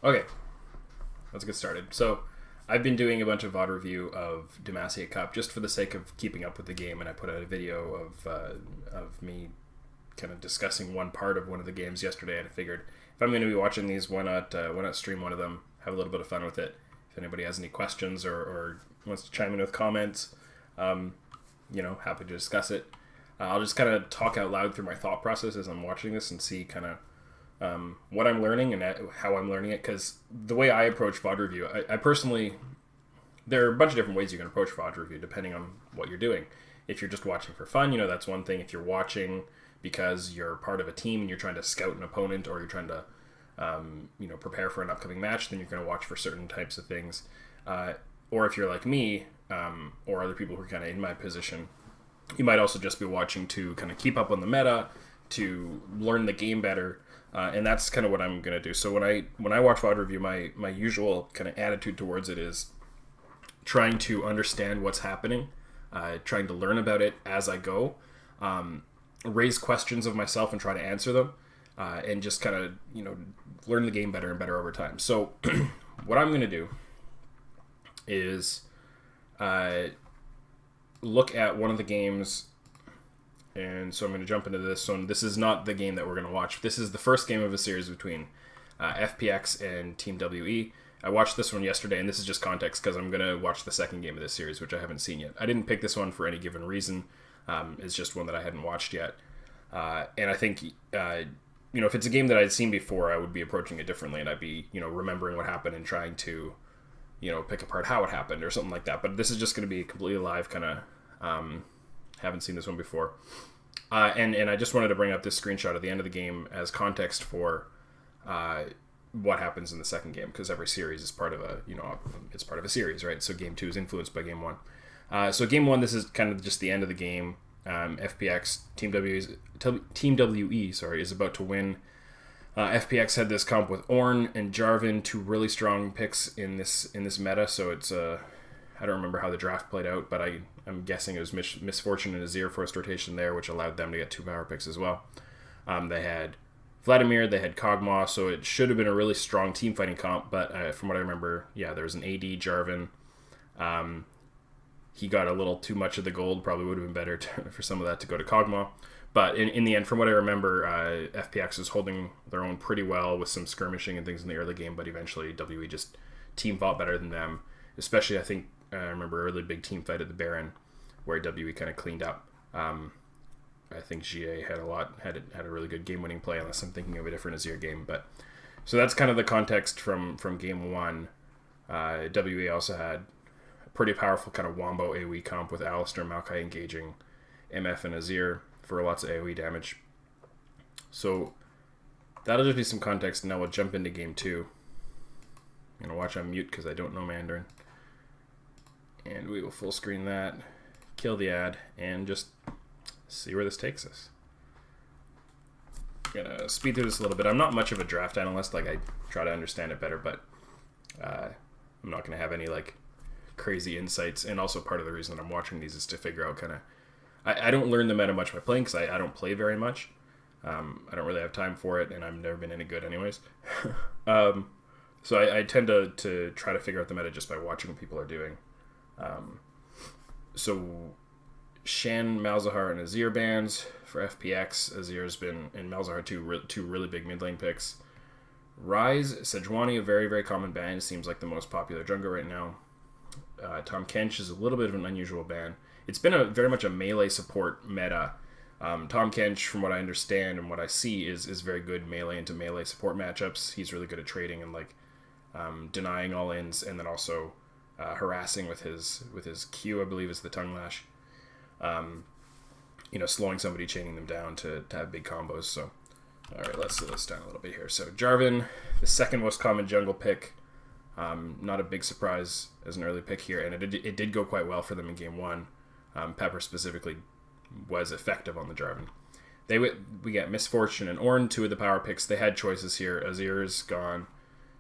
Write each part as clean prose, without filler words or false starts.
Okay, let's get started. So, I've been doing a bunch of VOD review of Demacia Cup just for the sake of keeping up with the game, and I put out a video of me kind of discussing one part of one of the games yesterday, and I figured if I'm going to be watching these, why not stream one of them, have a little bit of fun with it. If anybody has any questions or wants to chime in with comments, happy to discuss it. I'll just kind of talk out loud through my thought process as I'm watching this and see kind of what I'm learning and how I'm learning it, because the way I approach VOD review, I personally, there are a bunch of different ways you can approach VOD review depending on what you're doing. If you're just watching for fun, that's one thing. If you're watching because you're part of a team and you're trying to scout an opponent, or you're trying to prepare for an upcoming match, then you're going to watch for certain types of things. Or if you're like me, or other people who are kind of in my position, you might also just be watching to kind of keep up on the meta, to learn the game better. And that's kind of what I'm going to do. So when I watch VOD review, my usual kind of attitude towards it is trying to understand what's happening, trying to learn about it as I go, raise questions of myself and try to answer them, and just kind of, learn the game better and better over time. So what I'm going to do is look at one of the games. And so I'm going to jump into this one. This is not the game that we're going to watch. This is the first game of a series between FPX and Team WE. I watched this one yesterday, and this is just context because I'm going to watch the second game of this series, which I haven't seen yet. I didn't pick this one for any given reason. It's just one that I hadn't watched yet. And I think, if it's a game that I'd seen before, I would be approaching it differently, and I'd be, remembering what happened and trying to, pick apart how it happened or something like that. But this is just going to be completely live, kind of... haven't seen this one before. And I just wanted to bring up this screenshot at the end of the game as context for what happens in the second game, because every series is part of it's part of a series, right? So game 2 is influenced by game 1. So game 1, this is kind of just the end of the game. FPX, Team WE, is about to win. FPX had this comp with Ornn and Jarvan, two really strong picks in this meta, so it's I don't remember how the draft played out, but I'm guessing it was Misfortune and Azir first rotation there, which allowed them to get 2 power picks as well. They had Vladimir, they had Kog'Maw, so it should have been a really strong team fighting comp, but from what I remember, there was an AD, Jarvan. He got a little too much of the gold, probably would have been better for some of that to go to Kog'Maw. But in the end, from what I remember, FPX was holding their own pretty well with some skirmishing and things in the early game, but eventually WE just team fought better than them. Especially, I think, I remember a really big team fight at the Baron where WE kind of cleaned up. I think GA had a really good game-winning play, unless I'm thinking of a different Azir game. But so that's kind of the context from game 1. WE also had a pretty powerful kind of wombo AoE comp with Alistar, Maokai engaging MF and Azir for lots of AoE damage. So that'll just be some context, and now we'll jump into game 2. I'm going to watch on mute because I don't know Mandarin. And we will full screen that, kill the ad, and just see where this takes us. I'm going to speed through this a little bit. I'm not much of a draft analyst. I try to understand it better, but I'm not going to have any, crazy insights. And also part of the reason that I'm watching these is to figure out kind of... I don't learn the meta much by playing because I don't play very much. I don't really have time for it, and I've never been any good anyways. So I tend to try to figure out the meta just by watching what people are doing. So Shen, Malzahar, and Azir bans for FPX. Azir's been, and Malzahar two really big mid lane picks. Ryze, Sejuani, a very, very common ban. Seems like the most popular jungler right now. Tahm Kench is a little bit of an unusual ban. It's been very much a melee support meta. Tahm Kench, from what I understand and what I see, is very good melee into melee support matchups. He's really good at trading and denying all ins, and then also harassing with his Q, I believe is the tongue lash. Slowing somebody, chaining them down to have big combos. So, all right, let's slow this down a little bit here. So Jarvan, the second most common jungle pick. Not a big surprise as an early pick here, and it did go quite well for them in game 1. Pepper specifically was effective on the Jarvan. We got Misfortune and Ornn, 2 of the power picks. They had choices here. Azir's gone,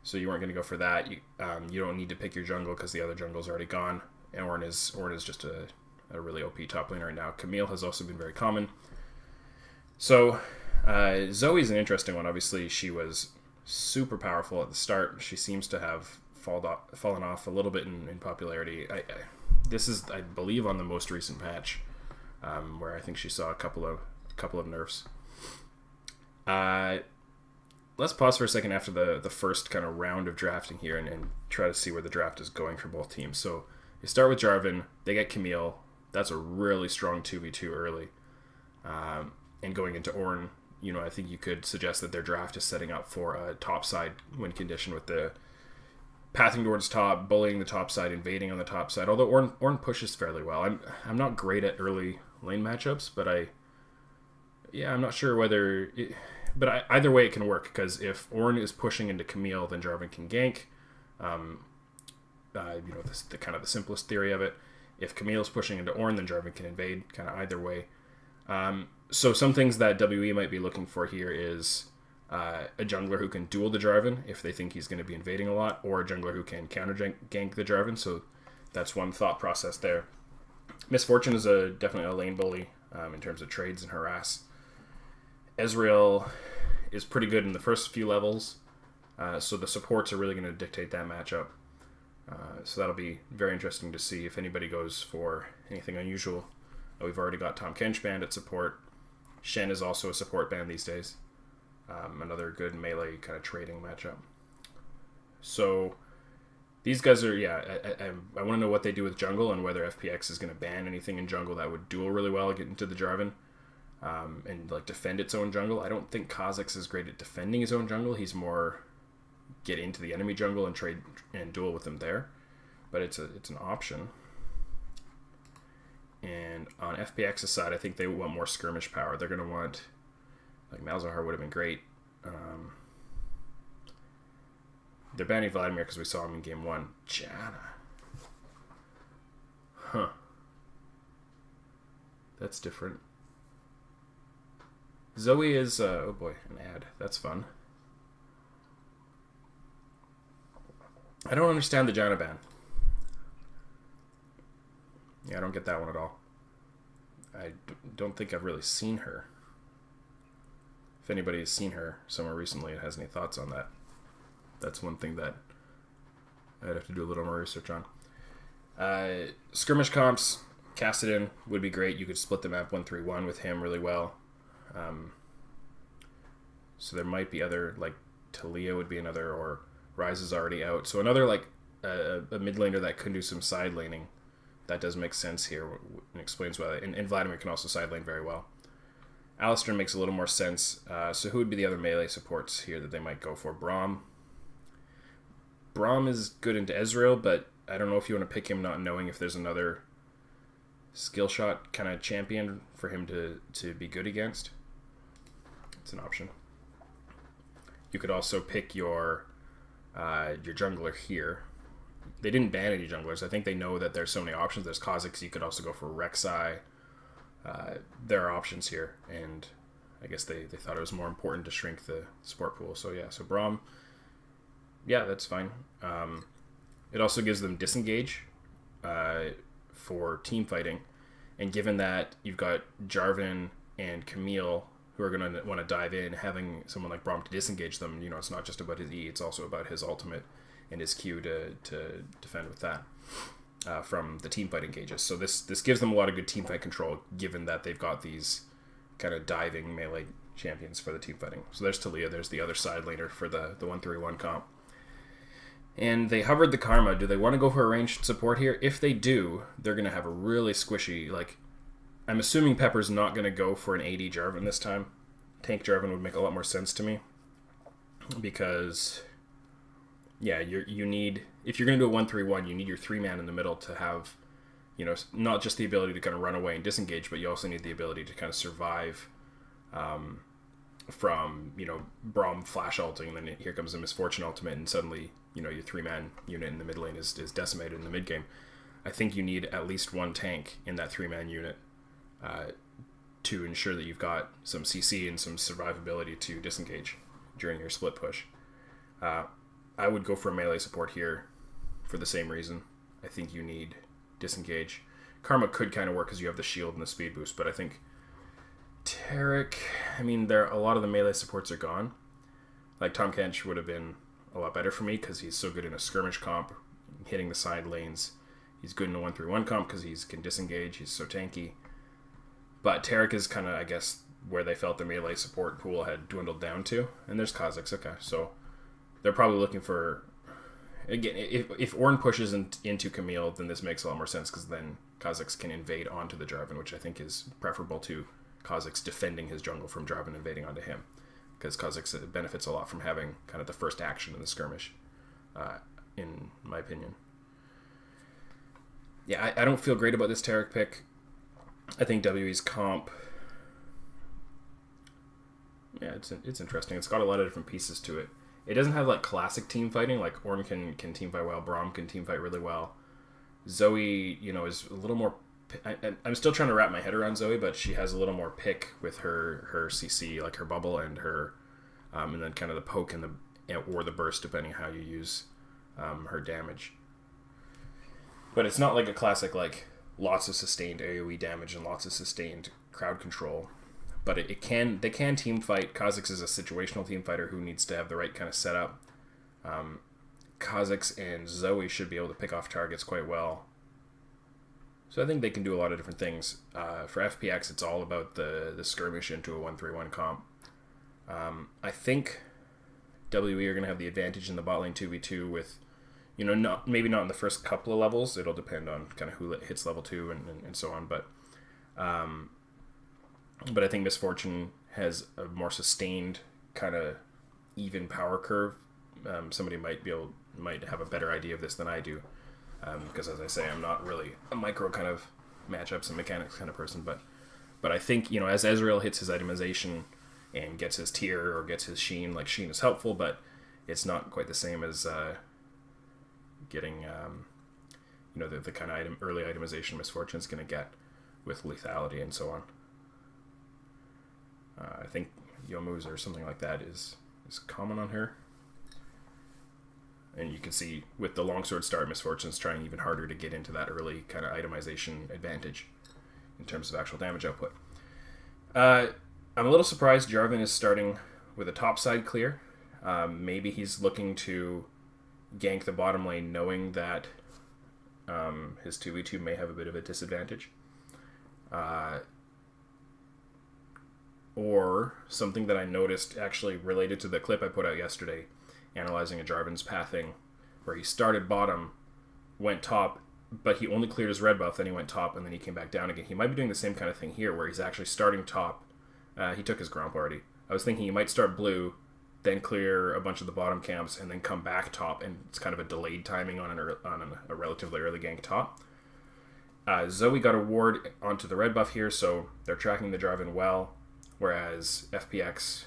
so you weren't going to go for that. You don't need to pick your jungle because the other jungle's already gone. And Ornn is just a really OP top lane right now. Camille has also been very common. So Zoe's an interesting one. Obviously, she was super powerful at the start. She seems to have fallen off a little bit in popularity. This is, I believe, on the most recent patch, where I think she saw a couple of nerfs. Let's pause for a second after the first kind of round of drafting here and try to see where the draft is going for both teams. So you start with Jarvan, they get Camille. That's a really strong 2v2 early. And going into Ornn, I think you could suggest that their draft is setting up for a top side win condition with the pathing towards top, bullying the top side, invading on the top side. Although Ornn pushes fairly well. I'm not great at early lane matchups, but I'm not sure whether... But either way it can work, because if Ornn is pushing into Camille, then Jarvan can gank. This the kind of the simplest theory of it. If Camille's pushing into Ornn, then Jarvan can invade, kind of either way. So some things that WE might be looking for here is a jungler who can duel the Jarvan if they think he's going to be invading a lot, or a jungler who can counter gank the Jarvan. So that's one thought process there. Misfortune is definitely a lane bully in terms of trades and harass. Ezreal is pretty good in the first few levels, so the supports are really going to dictate that matchup. So that'll be very interesting to see if anybody goes for anything unusual. We've already got Tahm Kench banned at support. Shen is also a support ban these days. Another good melee kind of trading matchup. So these guys are, I want to know what they do with jungle and whether FPX is going to ban anything in jungle that would duel really well, get into the Jarvan. And like defend its own jungle. I don't think Kha'Zix is great at defending his own jungle. He's more get into the enemy jungle and trade and duel with them there. But it's an option. And on FPX's side, I think they want more skirmish power. They're going to want, like, Malzahar would have been great. They're banning Vladimir because we saw him in game 1. Janna. Huh. That's different. Zoe is, oh boy, an ad. That's fun. I don't understand the Janna ban. Yeah, I don't get that one at all. I don't think I've really seen her. If anybody has seen her somewhere recently and has any thoughts on that, that's one thing that I'd have to do a little more research on. Skirmish comps, Kassadin would be great. You could split the map 1-3-1 with him really well. So there might be other, like Talia would be another, or Ryze is already out. So another, like a mid laner that could do some side laning. That does make sense here and explains why. And Vladimir can also side lane very well. Alistar makes a little more sense. So who would be the other melee supports here that they might go for? Braum. Braum is good into Ezreal, but I don't know if you want to pick him not knowing if there's another skill shot kind of champion for him to be good against. It's an option. You could also pick your jungler here. They didn't ban any junglers. I think they know that there's so many options. There's Kha'Zix. You could also go for Rek'Sai. There are options here, and I guess they thought it was more important to shrink the support pool. So yeah, so Braum, yeah, that's fine. It also gives them disengage for team fighting, and given that you've got Jarvan and Camille who are going to want to dive in, having someone like Braum to disengage them, it's not just about his E, it's also about his ultimate and his Q to defend with that from the team fight engages. So this gives them a lot of good team fight control, given that they've got these kind of diving melee champions for the team fighting. So there's Talia, there's the other side laner for the 1-3-1 comp. And they hovered the Karma. Do they want to go for a ranged support here? If they do, they're going to have a really squishy, like, I'm assuming Pepper's not going to go for an AD Jarvan this time. Tank Jarvan would make a lot more sense to me. Because, yeah, you need, if you're going to do a 1-3-1, you need your 3-man in the middle to have, not just the ability to kind of run away and disengage, but you also need the ability to kind of survive from, Braum flash ulting, and then here comes a Misfortune ultimate, and suddenly, your 3-man unit in the mid lane is decimated in the mid game. I think you need at least one tank in that 3-man unit to ensure that you've got some CC and some survivability to disengage during your split push. I would go for a melee support here for the same reason. I think you need disengage. Karma could kind of work because you have the shield and the speed boost, but I think Taric, a lot of the melee supports are gone. Like, Tom Kench would have been a lot better for me because he's so good in a skirmish comp, hitting the side lanes. He's good in a 1-3-1 comp because he can disengage. He's so tanky. But Tarek is kind of, I guess, where they felt the melee support pool had dwindled down to. And there's Kha'Zix. Okay, so they're probably looking for... Again, if Ornn pushes into Camille, then this makes a lot more sense because then Kha'Zix can invade onto the Jarvan, which I think is preferable to Kha'Zix defending his jungle from Jarvan invading onto him. Because Kha'Zix benefits a lot from having kind of the first action in the skirmish, in my opinion. Yeah, I don't feel great about this Tarek pick. I think WE's comp... Yeah, it's interesting. It's got a lot of different pieces to it. It doesn't have, like, classic team fighting. Like, Ornn can team fight well. Braum can team fight really well. Zoe, is a little more... I'm still trying to wrap my head around Zoe, but she has a little more pick with her CC, like her bubble and her... and then kind of the poke and or the burst, depending how you use her damage. But it's not like a classic, like, lots of sustained AoE damage and lots of sustained crowd control. But they can team fight. Kha'Zix is a situational team fighter who needs to have the right kind of setup. Kha'Zix and Zoe should be able to pick off targets quite well. So I think they can do a lot of different things. For FPX, it's all about the skirmish into a 1-3-1 comp. I think WE are going to have the advantage in the bot lane 2v2 with, maybe not in the first couple of levels. It'll depend on kind of who hits level 2 and so on. But I think Misfortune has a more sustained kind of even power curve. Somebody might have a better idea of this than I do, because as I say, I'm not really a micro kind of matchups and mechanics kind of person. But I think as Ezreal hits his itemization and gets his tier or gets his Sheen, like Sheen is helpful, but it's not quite the same as getting the kind of early itemization Misfortune is going to get with lethality and so on. I think Yomu's or something like that is common on her. And you can see with the longsword start, Misfortune's trying even harder to get into that early kind of itemization advantage in terms of actual damage output. I'm a little surprised Jarvan is starting with a topside clear. Maybe he's looking to gank the bottom lane knowing that his 2v2 may have a bit of a disadvantage. Or something that I noticed actually related to the clip I put out yesterday, analyzing a Jarvan's pathing, where he started bottom, went top, but he only cleared his red buff, then he went top, and then he came back down again. He might be doing the same kind of thing here, where he's actually starting top. He took his Gromp already. I was thinking he might start blue, then clear a bunch of the bottom camps, and then come back top, and it's kind of a delayed timing on a relatively early gank top. Zoe got a ward onto the red buff here, so they're tracking the Jarvan well. Whereas FPX,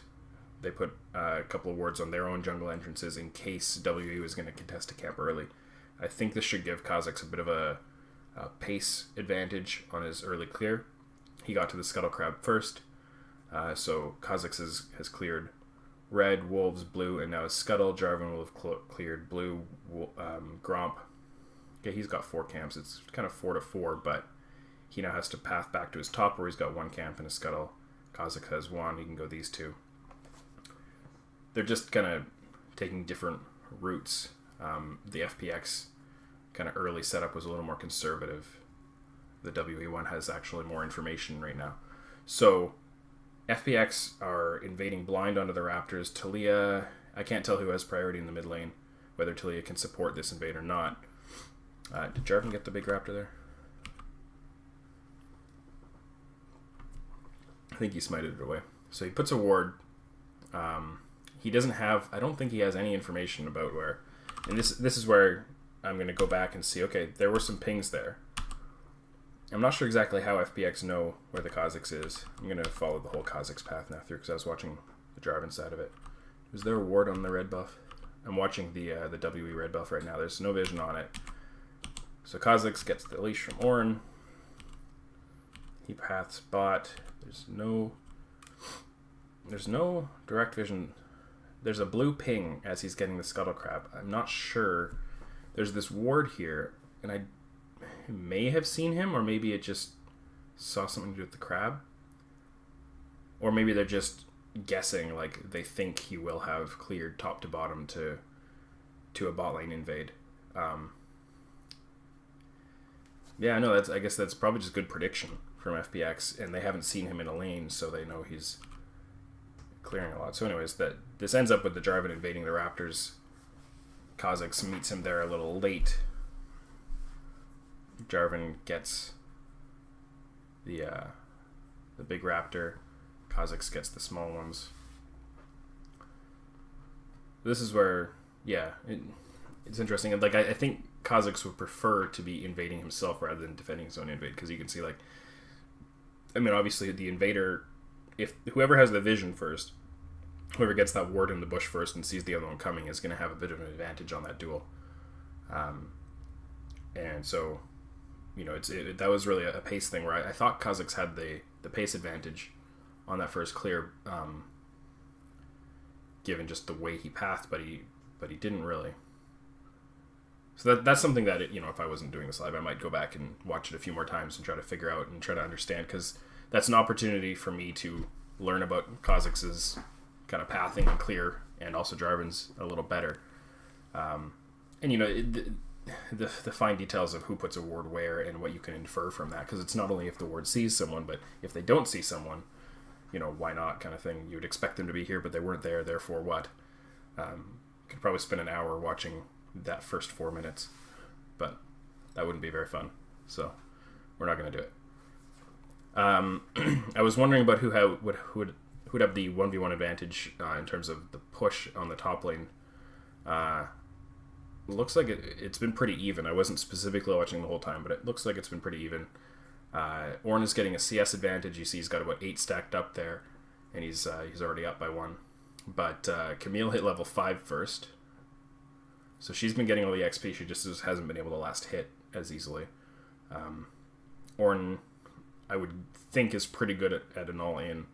they put a couple of wards on their own jungle entrances in case WE was going to contest a camp early. I think this should give Kha'Zix a bit of a pace advantage on his early clear. He got to the Scuttle Crab first, so Kha'Zix has cleared red, wolves, blue, and now his Scuttle. Jarvan will have cleared blue, Gromp. Okay, he's got 4 camps. It's kind of 4-4, but he now has to path back to his top where he's got 1 camp and a Scuttle. Kha'Zix has 1, he can go these 2. They're just kind of taking different routes. The FPX kind of early setup was a little more conservative. The WE one has actually more information right now. So FPX are invading blind onto the Raptors. Taliyah, I can't tell who has priority in the mid lane, whether Taliyah can support this invade or not. Did Jarvan get the big Raptor there? I think he smited it away. So he puts a ward. He doesn't have... I don't think he has any information about where... And this is where I'm going to go back and see, okay, there were some pings there. I'm not sure exactly how FPX know where the Kha'Zix is. I'm going to follow the whole Kha'Zix path now through because I was watching the Jarvan side of it. Was there a ward on the red buff? I'm watching the WE red buff right now. There's no vision on it. So Kha'Zix gets the leash from Ornn. He paths bot. There's no direct vision. There's a blue ping as he's getting the Scuttle Crab. I'm not sure. There's this ward here, and I may have seen him, or maybe it just saw something to do with the crab. Or maybe they're just guessing, like, they think he will have cleared top to bottom to a bot lane invade. Yeah, no, I guess that's probably just good prediction from FPX, and they haven't seen him in a lane, so they know he's clearing a lot. So anyways, this ends up with the Jarvan invading the Raptors. Kha'Zix meets him there a little late. Jarvan gets the big Raptor. Kha'Zix gets the small ones. This is where, yeah, it's interesting. And like, I think Kha'Zix would prefer to be invading himself rather than defending his own invade, because you can see, like, I mean, obviously the invader, if whoever has the vision first, whoever gets that ward in the bush first and sees the other one coming is going to have a bit of an advantage on that duel. And so, you know, that was really a pace thing where I thought Kha'Zix had the pace advantage on that first clear, given just the way he pathed, but he didn't really. So that's something that, you know, if I wasn't doing this live, I might go back and watch it a few more times and try to figure out and try to understand, because that's an opportunity for me to learn about Kha'Zix's kind of pathing and clear, and also Jarvan's a little better. And, you know, the fine details of who puts a ward where and what you can infer from that, because it's not only if the ward sees someone, but if they don't see someone, you know, why not, kind of thing. You would expect them to be here, but they weren't there, therefore what? Could probably spend an hour watching that first 4 minutes, but that wouldn't be very fun, so we're not going to do it. I was wondering about who'd have the 1v1 advantage in terms of the push on the top lane. Looks like it's been pretty even. I wasn't specifically watching the whole time, but it looks like it's been pretty even. Ornn is getting a CS advantage. You see he's got about 8 stacked up there, and he's already up by 1. But Camille hit level 5 first, so she's been getting all the XP. She just hasn't been able to last hit as easily. Ornn, I would think, is pretty good at an all-in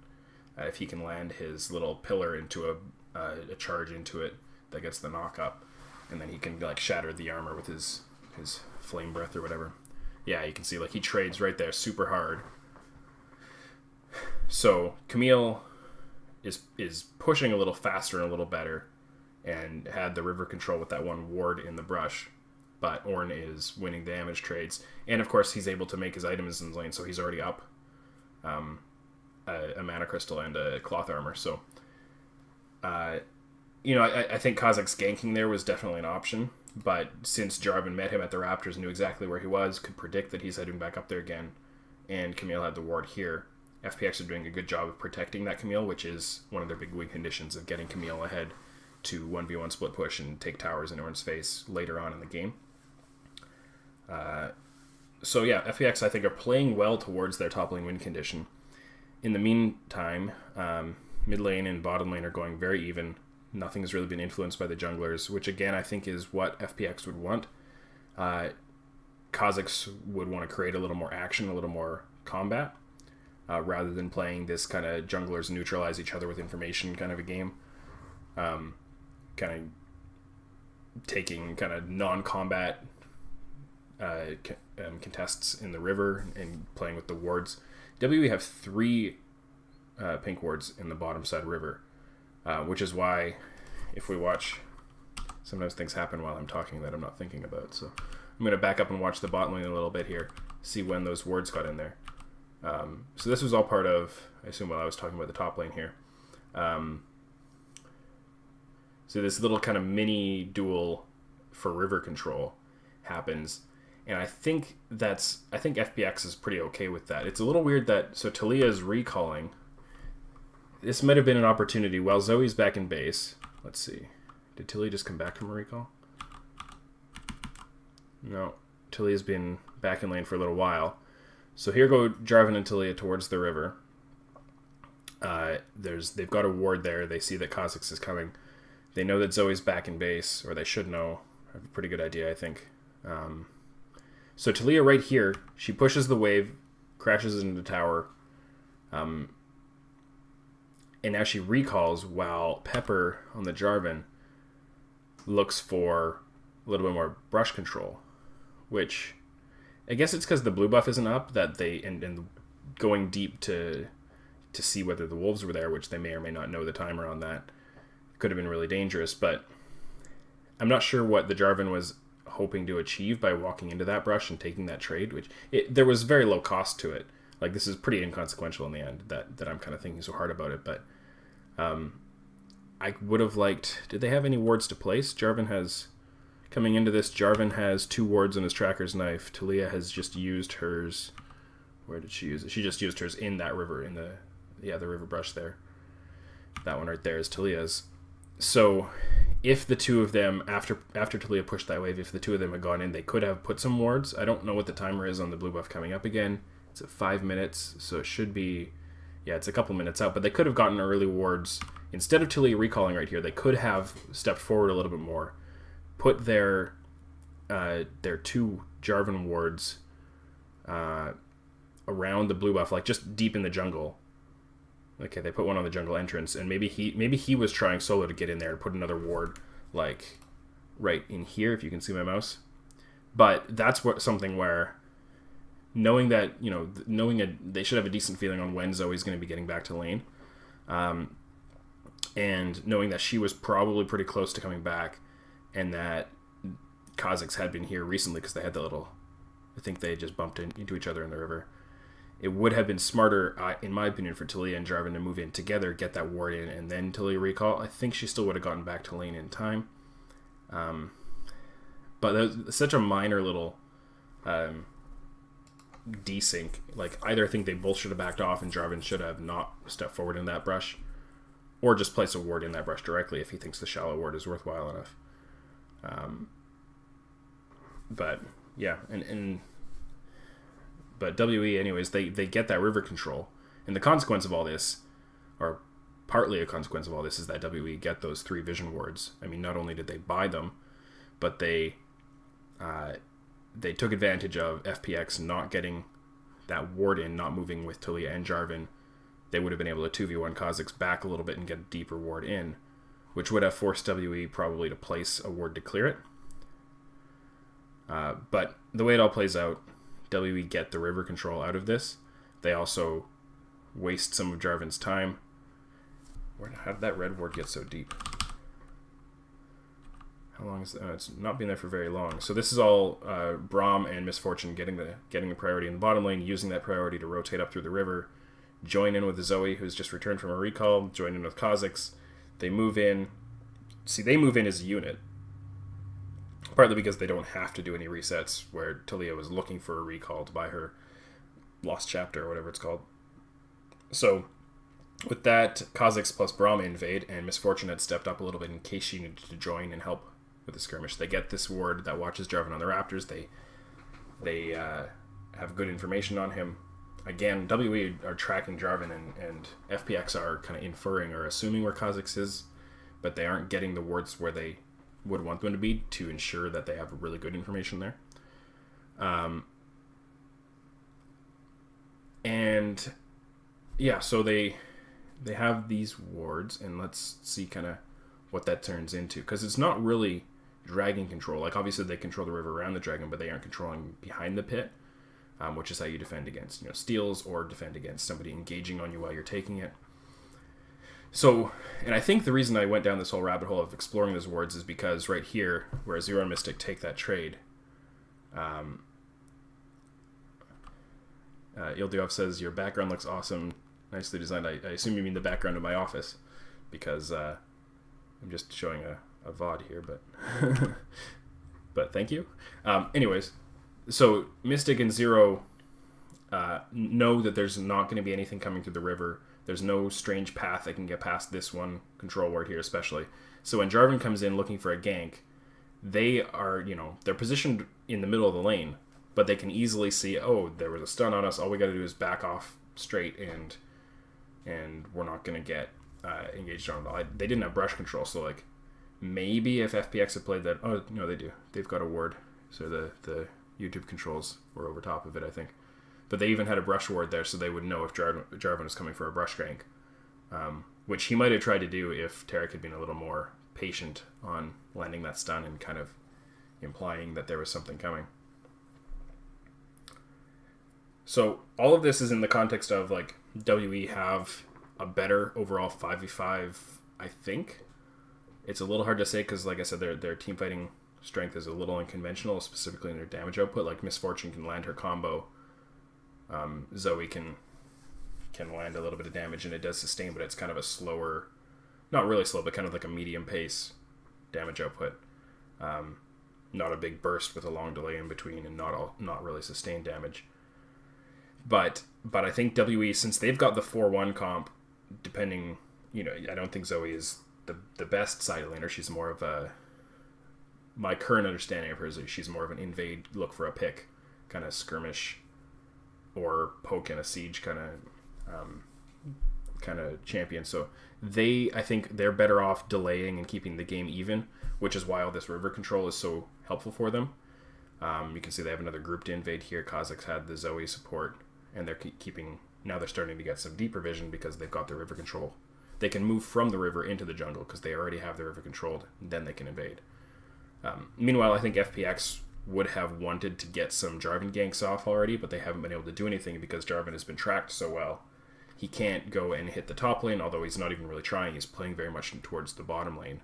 if he can land his little pillar into a charge into it that gets the knock up, and then he can, like, shatter the armor with his flame breath or whatever. Yeah, you can see, like, he trades right there super hard. So Camille is pushing a little faster and a little better, and had the river control with that one ward in the brush, but Ornn is winning damage trades, and of course he's able to make his items in his lane, so he's already up a mana crystal and a cloth armor. So you know, I think Kha'Zix ganking there was definitely an option, but since Jarvan met him at the Raptors, knew exactly where he was, could predict that he's heading back up there again, and Camille had the ward here, FPX are doing a good job of protecting that Camille, which is one of their big win conditions, of getting Camille ahead to 1v1 split push and take towers in Ornn's face later on in the game. So yeah, FPX, I think, are playing well towards their top lane win condition. In the meantime, mid lane and bottom lane are going very even. Nothing has really been influenced by the junglers, which again I think is what FPX would want. Kha'Zix would want to create a little more action, a little more combat, rather than playing this kind of junglers neutralize each other with information kind of a game. Kind of taking kind of non-combat contests in the river and playing with the wards. We have 3 pink wards in the bottom side river, which is why, if we watch, sometimes things happen while I'm talking that I'm not thinking about. So I'm going to back up and watch the bot lane a little bit here, see when those wards got in there. So this was all part of, I assume, while I was talking about the top lane here. So this little kind of mini duel for river control happens, and I think FPX is pretty okay with that. It's a little weird that, so Taliyah is recalling. This might have been an opportunity while Zoe's back in base. Let's see. Did Taliyah just come back from a recall? No. Taliyah's been back in lane for a little while. So here go Jarvan and Taliyah towards the river. They've got a ward there. They see that Kha'Zix is coming. They know that Zoe's back in base, or they should know. I have a pretty good idea, I think. So Taliyah right here, she pushes the wave, crashes into the tower, and now she recalls while Pepper on the Jarvan looks for a little bit more brush control, which I guess it's because the blue buff isn't up that and going deep to to see whether the wolves were there, which they may or may not know the timer on that. Could have been really dangerous, but I'm not sure what the Jarvan was hoping to achieve by walking into that brush and taking that trade, which there was very low cost to it. Like, this is pretty inconsequential in the end, that I'm kind of thinking so hard about it, but I would have liked... Did they have any wards to place? Jarvan has... Coming into this, Jarvan has 2 wards on his Tracker's Knife. Talia has just used hers... Where did she use it? She just used hers in that river, in the river brush there. That one right there is Talia's. So, if the two of them, after Talia pushed that wave, if the two of them had gone in, they could have put some wards. I don't know what the timer is on the blue buff coming up again. It's at 5 minutes, so it should be... Yeah, it's a couple minutes out, but they could have gotten early wards. Instead of Talia recalling right here, they could have stepped forward a little bit more, put their 2 Jarvan wards around the blue buff, like just deep in the jungle. Okay, they put one on the jungle entrance, and maybe he was trying solo to get in there and put another ward, like, right in here, if you can see my mouse. But that's something where, knowing that they should have a decent feeling on when Zoe's going to be getting back to lane, and knowing that she was probably pretty close to coming back, and that Kha'Zix had been here recently because they had the little... I think they just bumped into each other in the river. It would have been smarter, in my opinion, for Talia and Jarvan to move in together, get that ward in, and then Talia recall. I think she still would have gotten back to lane in time. But that was such a minor little desync. Like, either I think they both should have backed off and Jarvan should have not stepped forward in that brush, or just place a ward in that brush directly if he thinks the shallow ward is worthwhile enough. But yeah, but WE anyways, they get that river control, and the consequence of all this, or partly a consequence of all this, is that WE get those 3 vision wards. I mean, not only did they buy them, but they took advantage of FPX not getting that ward in, not moving with Talia and Jarvan. They would have been able to 2v1 Kha'Zix back a little bit and get a deeper ward in, which would have forced WE probably to place a ward to clear it. But the way it all plays out, WE get the river control out of this. They also waste some of Jarvan's time. How did that red ward get so deep? How long is that? It's not been there for very long. So this is all Braum and Misfortune getting the priority in the bottom lane, using that priority to rotate up through the river, join in with the Zoe, who's just returned from a recall, join in with Kha'Zix. They move in. See, they move in as a unit. Partly because they don't have to do any resets, where Talia was looking for a recall to buy her Lost Chapter, or whatever it's called. So, with that, Kha'Zix plus Braum invade, and Misfortune had stepped up a little bit in case she needed to join and help with the skirmish. They get this ward that watches Jarvan on the Raptors. They have good information on him. Again, WE are tracking Jarvan, and FPX are kind of inferring or assuming where Kha'Zix is, but they aren't getting the wards where they would want them to be to ensure that they have really good information there. And yeah, so they have these wards, and let's see kind of what that turns into, because it's not really dragon control. Like, obviously they control the river around the dragon, but they aren't controlling behind the pit, which is how you defend against steals or defend against somebody engaging on you while you're taking it. So, and I think the reason I went down this whole rabbit hole of exploring those wards is because right here, where Zero and Mystic take that trade, Ilduov says, your background looks awesome, nicely designed. I assume you mean the background of my office, because I'm just showing a VOD here, but but thank you. Anyways, so Mystic and Zero know that there's not going to be anything coming through the river. There's no strange path that can get past this one control ward here, especially. So when Jarvan comes in looking for a gank, they are, they're positioned in the middle of the lane, but they can easily see, oh, there was a stun on us. All we got to do is back off straight, and we're not going to get engaged on it. They didn't have brush control, so like maybe if FPX had played that, oh no, they do. They've got a ward, so the YouTube controls were over top of it, I think. But they even had a brush ward there, so they would know if Jarvan was coming for a brush gank, which he might have tried to do if Tarek had been a little more patient on landing that stun and kind of implying that there was something coming. So all of this is in the context of, like, WE have a better overall 5v5, I think. It's a little hard to say because, like I said, their team fighting strength is a little unconventional, specifically in their damage output. Like Misfortune can land her combo. Zoe can land a little bit of damage, and it does sustain, but it's kind of a slower, not really slow, but kind of like a medium pace damage output. Not a big burst with a long delay in between, and not really sustained damage. But I think WE, since they've got the 4-1 comp, depending, I don't think Zoe is the best side laner. She's more of a, my current understanding of her is that she's more of an invade, look for a pick, kind of skirmish or poke in a siege kind of champion. So I think they're better off delaying and keeping the game even, which is why all this river control is so helpful for them. You can see they have another group to invade here. Kazakhs had the Zoe support, and they're now they're starting to get some deeper vision because they've got the river control. They can move from the river into the jungle because they already have the river controlled, then they can invade. Meanwhile, I think FPX would have wanted to get some Jarvan ganks off already, but they haven't been able to do anything because Jarvan has been tracked so well. He can't go and hit the top lane, although he's not even really trying. He's playing very much towards the bottom lane,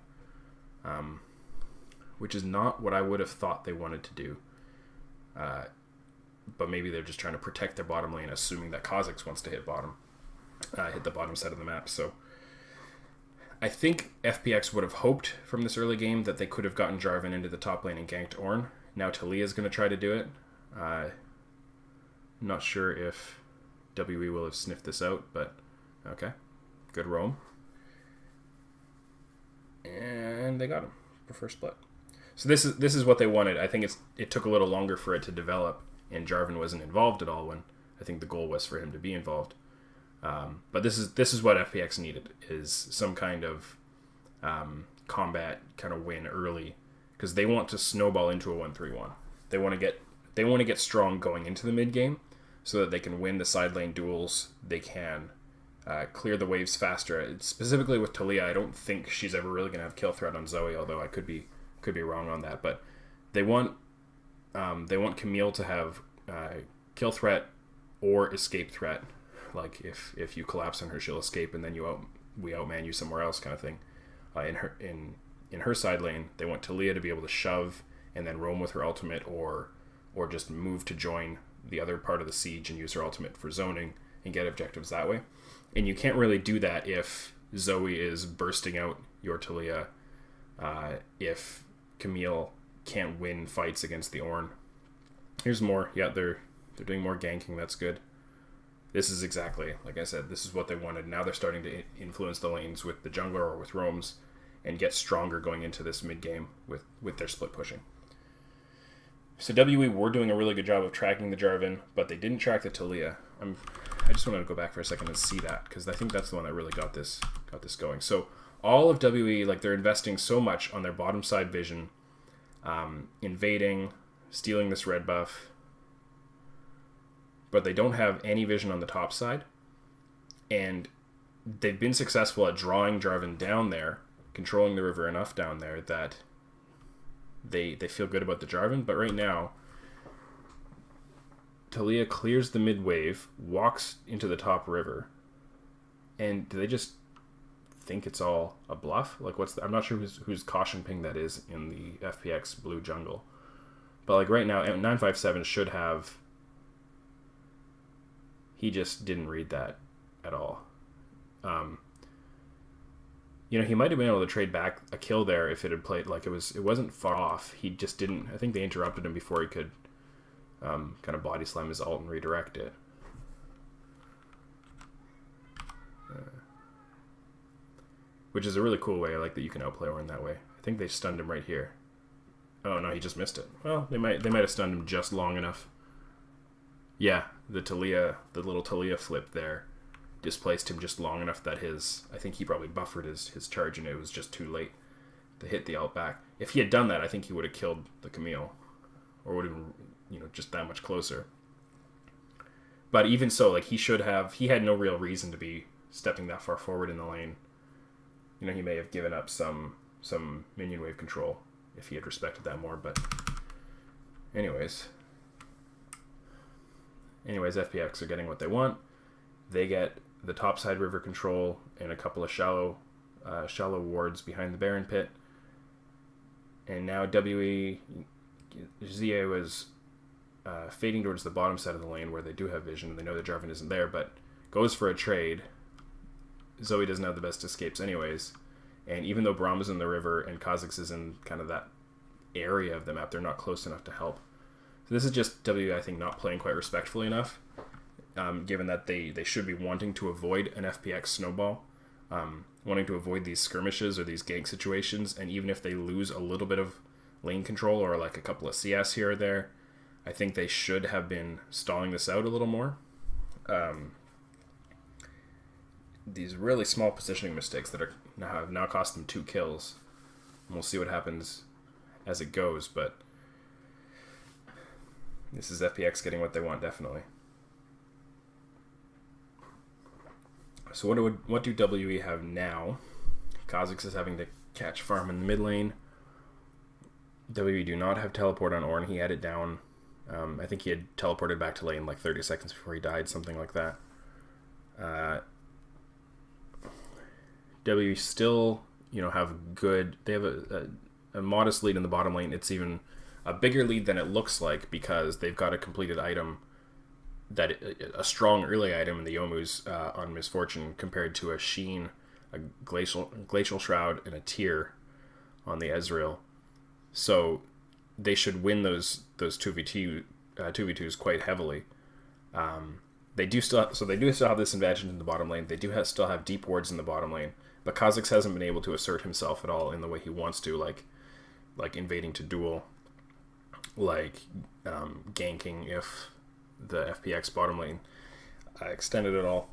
which is not what I would have thought they wanted to do. But maybe they're just trying to protect their bottom lane, assuming that Kazakhs wants to hit the bottom side of the map. So I think FPX would have hoped from this early game that they could have gotten Jarvan into the top lane and ganked Ornn. Now Talia is going to try to do it. Not sure if WE will have sniffed this out, but okay. Good roam. And they got him for first split. So this is what they wanted. I think it took a little longer for it to develop, and Jarvan wasn't involved at all when I think the goal was for him to be involved. But this is what FPX needed, is some kind of combat kind of win early, because they want to snowball into a 1-3-1. They want to get strong going into the mid game so that they can win the side lane duels. They can clear the waves faster. Specifically with Talia, I don't think she's ever really going to have kill threat on Zoe, although I could be wrong on that. But they want Camille to have kill threat or escape threat. Like if you collapse on her, she'll escape, and then we outman you somewhere else, kind of thing. In her side lane, they want Talia to be able to shove and then roam with her ultimate, or just move to join the other part of the siege and use her ultimate for zoning and get objectives that way. And you can't really do that if Zoe is bursting out your Talia, if Camille can't win fights against the Ornn. Here's more. Yeah, they're doing more ganking. That's good. This is exactly, like I said, this is what they wanted. Now they're starting to influence the lanes with the jungler or with roams and get stronger going into this mid game with their split pushing. So WE were doing a really good job of tracking the Jarvan, but they didn't track the Talia. I just wanted to go back for a second and see that, because I think that's the one that really got this going. So all of WE, like, they're investing so much on their bottom side vision, invading, stealing this red buff, but they don't have any vision on the top side, and they've been successful at drawing Jarvan down there, controlling the river enough down there that they feel good about the Jarvan. But right now, Talia clears the mid wave, walks into the top river, and do they just think it's all a bluff? Like, I'm not sure whose caution ping that is in the FPX blue jungle, but like right now, 957 should have. He just didn't read that at all. He might have been able to trade back a kill there if it had played like it wasn't far off. He just didn't. I think they interrupted him before he could kind of body slam his ult and redirect it. Which is a really cool way. I like that you can outplay Ornn that way. I think they stunned him right here. Oh no, he just missed it. Well, they might have stunned him just long enough. Yeah, the little Talia flip there displaced him just long enough that I think he probably buffered his charge, and it was just too late to hit the ult back. If he had done that, I think he would have killed the Camille, or would have been, just that much closer. But even so, like, he had no real reason to be stepping that far forward in the lane. He may have given up some minion wave control if he had respected that more, but anyways, FPX are getting what they want. They get the topside river control and a couple of shallow wards behind the Baron pit. And now ZA was fading towards the bottom side of the lane where they do have vision. They know that Jarvan isn't there, but goes for a trade. Zoe doesn't have the best escapes anyways. And even though Braum is in the river and Kha'Zix is in kind of that area of the map, they're not close enough to help. So this is just W, I think, not playing quite respectfully enough, given that they should be wanting to avoid an FPX snowball, wanting to avoid these skirmishes or these gank situations, and even if they lose a little bit of lane control or like a couple of CS here or there, I think they should have been stalling this out a little more. These really small positioning mistakes that have now cost them 2 kills. And we'll see what happens as it goes, but this is FPX getting what they want, definitely. So what do WE have now? Kha'Zix is having to catch farm in the mid lane. WE do not have teleport on Ornn. He had it down. I think he had teleported back to lane like 30 seconds before he died, something like that. W still, have good. They have a modest lead in the bottom lane. It's even a bigger lead than it looks like because they've got a completed item, a strong early item in the Youmu's on Misfortune compared to a Sheen, a Glacial Shroud, and a Tear on the Ezreal. So they should win those 2v2s quite heavily. They do still have this advantage in the bottom lane. They do still have deep wards in the bottom lane, but Kha'Zix hasn't been able to assert himself at all in the way he wants to, like invading to duel, like ganking if the FPX bottom lane extended at all.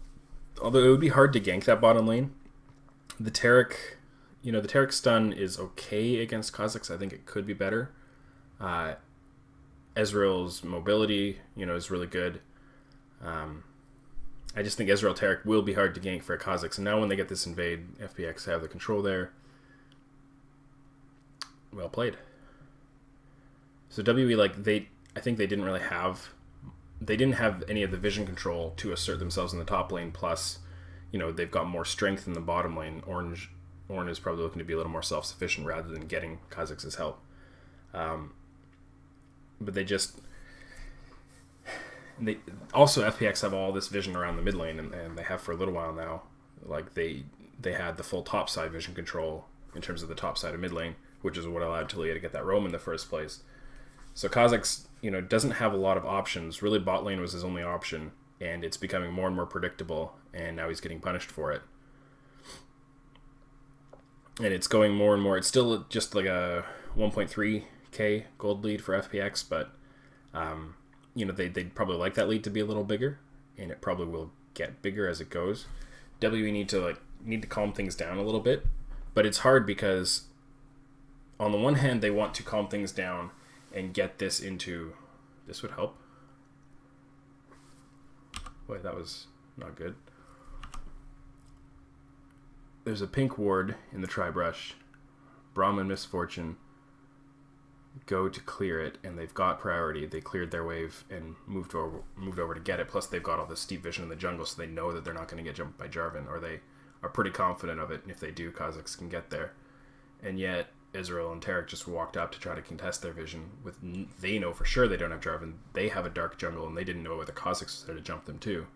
Although it would be hard to gank that bottom lane. The Taric stun is okay against Kha'Zix. I think it could be better. Ezreal's mobility, is really good. I just think Ezreal Taric will be hard to gank for Kha'Zix. And now when they get this invade, FPX have the control there. Well played. So WE, I think they didn't have any of the vision control to assert themselves in the top lane. Plus, they've got more strength in the bottom lane. Ornn is probably looking to be a little more self-sufficient rather than getting Kha'Zix's help. But they also FPX have all this vision around the mid lane, and they have for a little while now. Like they had the full top side vision control in terms of the top side of mid lane, which is what allowed Taliyah to get that roam in the first place. So Kha'Zix, doesn't have a lot of options. Really, bot lane was his only option, and it's becoming more and more predictable, and now he's getting punished for it. And it's going more and more. It's still just like a 1.3k gold lead for FPX, but they'd probably like that lead to be a little bigger, and it probably will get bigger as it goes. WE need to calm things down a little bit, but it's hard because on the one hand they want to calm things down and get this into. This would help. Boy, that was not good. There's a pink ward in the tri-brush. Braum and Misfortune go to clear it, and they've got priority. They cleared their wave and moved over to get it. Plus, they've got all the steep vision in the jungle, so they know that they're not going to get jumped by Jarvan, or they are pretty confident of it. And if they do, Kha'Zix can get there. And yet, Ezreal and Taric just walked up to try to contest their vision. They know for sure they don't have Jarvan. They have a dark jungle, and they didn't know whether Kha'Zix was there to jump them too.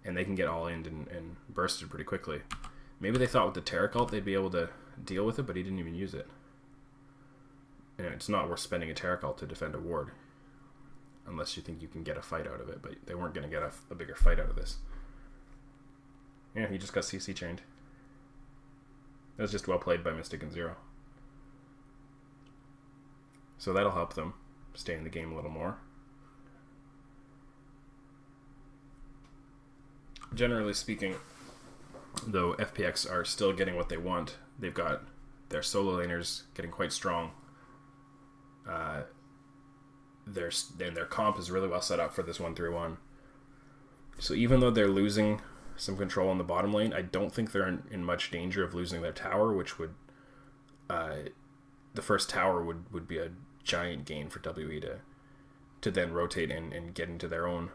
And they can get all in and bursted pretty quickly. Maybe they thought with the Taric ult they'd be able to deal with it, but he didn't even use it. And it's not worth spending a Taric ult to defend a ward, unless you think you can get a fight out of it, but they weren't going to get a bigger fight out of this. Yeah, he just got CC chained. That was just well played by Mystic and Zero. So that'll help them stay in the game a little more. Generally speaking, though, FPX are still getting what they want. They've got their solo laners getting quite strong. Their comp is really well set up for this 1-3-1. So even though they're losing some control on the bottom lane, I don't think they're in much danger of losing their tower, which would the first tower would be a giant gain for WE to then rotate and get into their own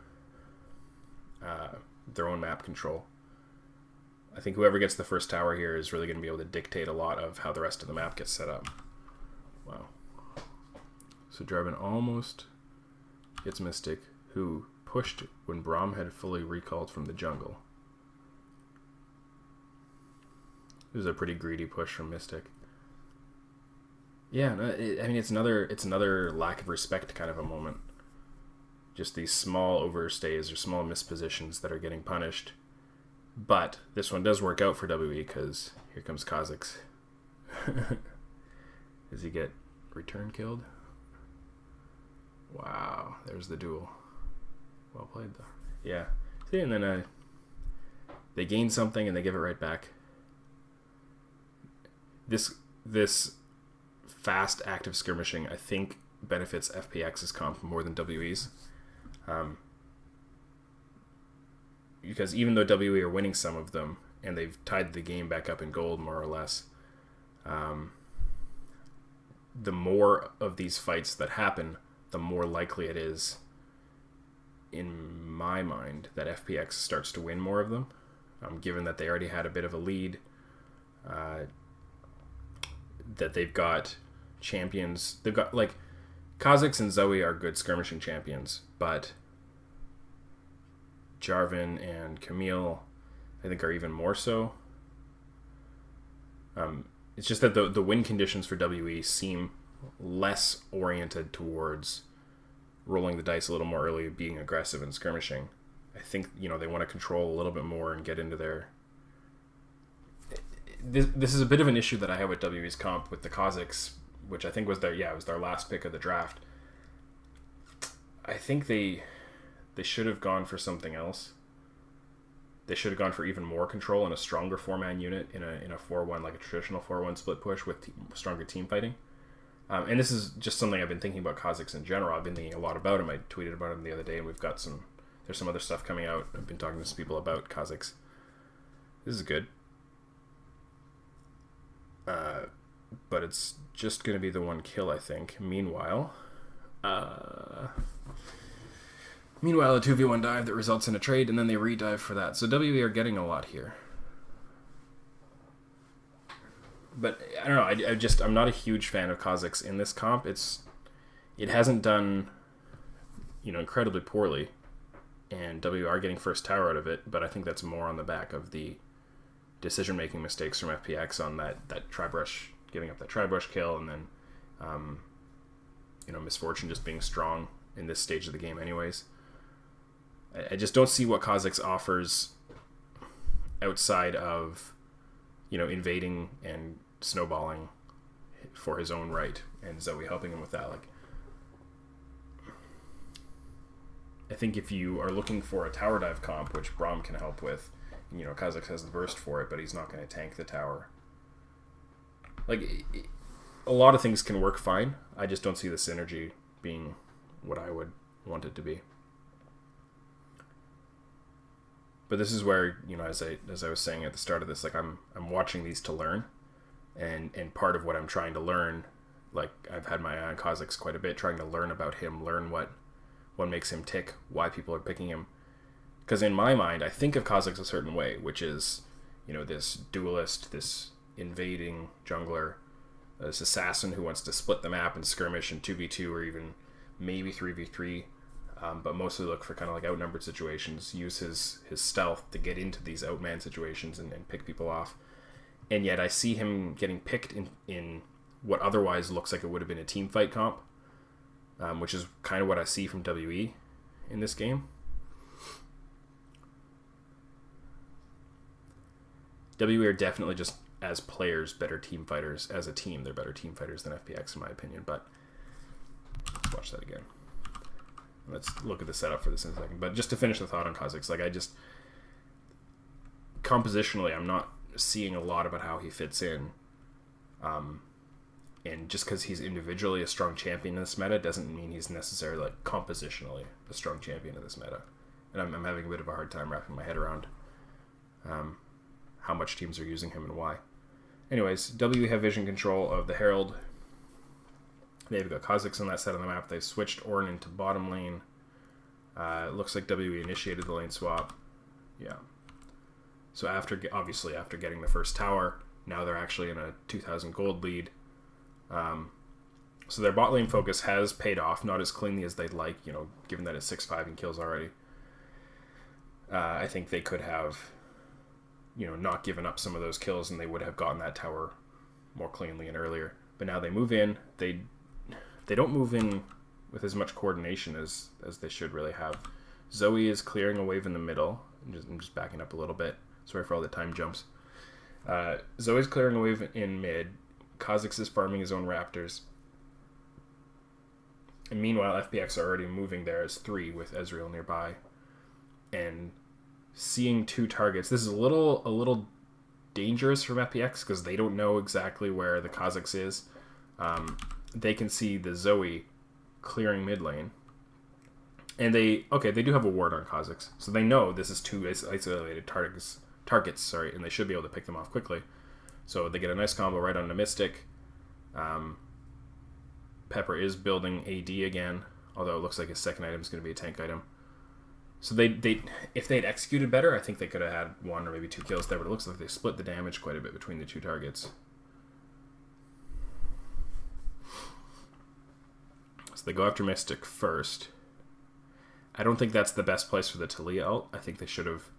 their own map control. I think whoever gets the first tower here is really going to be able to dictate a lot of how the rest of the map gets set up. Wow. So Jarvan almost gets Mystic, who pushed when Braum had fully recalled from the jungle. It was a pretty greedy push from Mystic. Yeah, I mean, it's another lack of respect kind of a moment. Just these small overstays or small mispositions that are getting punished. But this one does work out for WE because here comes Kha'Zix. Does he get return killed? Wow, there's the duel. Well played though. Yeah. See, and then they gain something and they give it right back. This fast active skirmishing, I think, benefits FPX's comp more than WE's. Because even though WE are winning some of them, and they've tied the game back up in gold, more or less, the more of these fights that happen, the more likely it is, in my mind, that FPX starts to win more of them, given that they already had a bit of a lead, that they've got champions. They've got, like, Kha'Zix and Zoe are good skirmishing champions, but Jarvan and Camille, I think, are even more so. It's just that the win conditions for WE seem less oriented towards rolling the dice a little more early, being aggressive and skirmishing. I think, they want to control a little bit more and get into their... This is a bit of an issue that I have with WE's comp with the Kha'Zix, which I think was their last pick of the draft. I think they should have gone for something else. They should have gone for even more control and a stronger 4-man unit in a 4-1, like a traditional 4-1 split push with stronger team fighting. And this is just something I've been thinking about Kha'Zix in general. I've been thinking a lot about him. I tweeted about him the other day, and there's some other stuff coming out. I've been talking to some people about Kha'Zix. This is good. But it's just going to be the one kill, I think. Meanwhile, a 2v1 dive that results in a trade, and then they re-dive for that. So WE are getting a lot here. But I don't know. I'm not a huge fan of Kha'Zix in this comp. It hasn't done, incredibly poorly, and WE are getting first tower out of it. But I think that's more on the back of the decision-making mistakes from FPX on that tri-brush, giving up that tri-brush kill, and then Misfortune just being strong in this stage of the game, anyways. I just don't see what Kha'Zix offers outside of, invading and snowballing for his own right, and Zoe helping him with that. Like, I think if you are looking for a tower dive comp, which Braum can help with, Kha'Zix has the burst for it, but he's not going to tank the tower. Like, a lot of things can work fine. I just don't see the synergy being what I would want it to be. But this is where, as I was saying at the start of this, like, I'm watching these to learn, and part of what I'm trying to learn, like, I've had my eye on Kha'Zix quite a bit, trying to learn about him, learn what makes him tick, why people are picking him. Because in my mind, I think of Kha'Zix a certain way, which is, this duelist, this invading jungler, this assassin who wants to split the map and skirmish in 2v2 or even maybe 3v3, but mostly look for kind of like outnumbered situations, use his stealth to get into these outman situations and pick people off. And yet I see him getting picked in what otherwise looks like it would have been a team fight comp, which is kind of what I see from WE in this game. WE are definitely just, as players, better team fighters. As a team, they're better team fighters than FPX, in my opinion. But let's watch that again. Let's look at the setup for this in a second. But just to finish the thought on Kha'Zix, like, compositionally, I'm not seeing a lot about how he fits in. And just because he's individually a strong champion in this meta doesn't mean he's necessarily, like, compositionally a strong champion in this meta. And I'm having a bit of a hard time wrapping my head around how much teams are using him and why. Anyways, WE have vision control of the Herald. They've got Kha'Zix on that side of the map. They've switched Ornn into bottom lane. It looks like WE initiated the lane swap. Yeah. So obviously after getting the first tower, now they're actually in a 2,000 gold lead. So their bot lane focus has paid off, not as cleanly as they'd like, given that it's 6-5 in kills already. I think they could have, not given up some of those kills, and they would have gotten that tower more cleanly and earlier. But now they move in. They don't move in with as much coordination as they should really have. Zoe is clearing a wave in the middle. I'm just backing up a little bit. Sorry for all the time jumps. Zoe's clearing a wave in mid. Kha'Zix is farming his own raptors. And meanwhile, FPX are already moving there as 3 with Ezreal nearby. And seeing 2 targets. This is a little dangerous from FPX because they don't know exactly where the Kha'Zix is. They can see the Zoe clearing mid lane. And they do have a ward on Kha'Zix. So they know this is 2 isolated targets, and they should be able to pick them off quickly. So they get a nice combo right onto Mystic. Pepper is building AD again, although it looks like his second item is going to be a tank item. So they if they'd executed better, I think they could have had 1 or maybe 2 kills there, but it looks like they split the damage quite a bit between the 2 targets. So they go after Mystic first. I don't think that's the best place for the Taliyah ult. I think they should have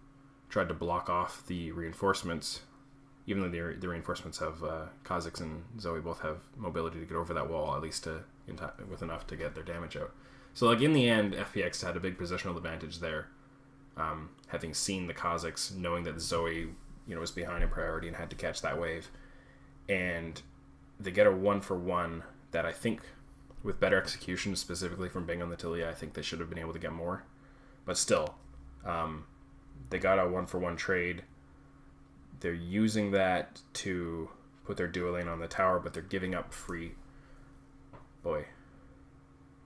tried to block off the reinforcements, even though the reinforcements have Kha'Zix and Zoe both have mobility to get over that wall, at least with enough to get their damage out. So in the end, FPX had a big positional advantage there, having seen the Kha'Zix, knowing that Zoe was behind in priority and had to catch that wave. And they get a 1-for-1 that I think, with better execution, specifically from Bing on the Taliyah, I think they should have been able to get more. But still, they got a 1-for-1 trade. They're using that to put their duo lane on the tower, but they're giving up free. Boy.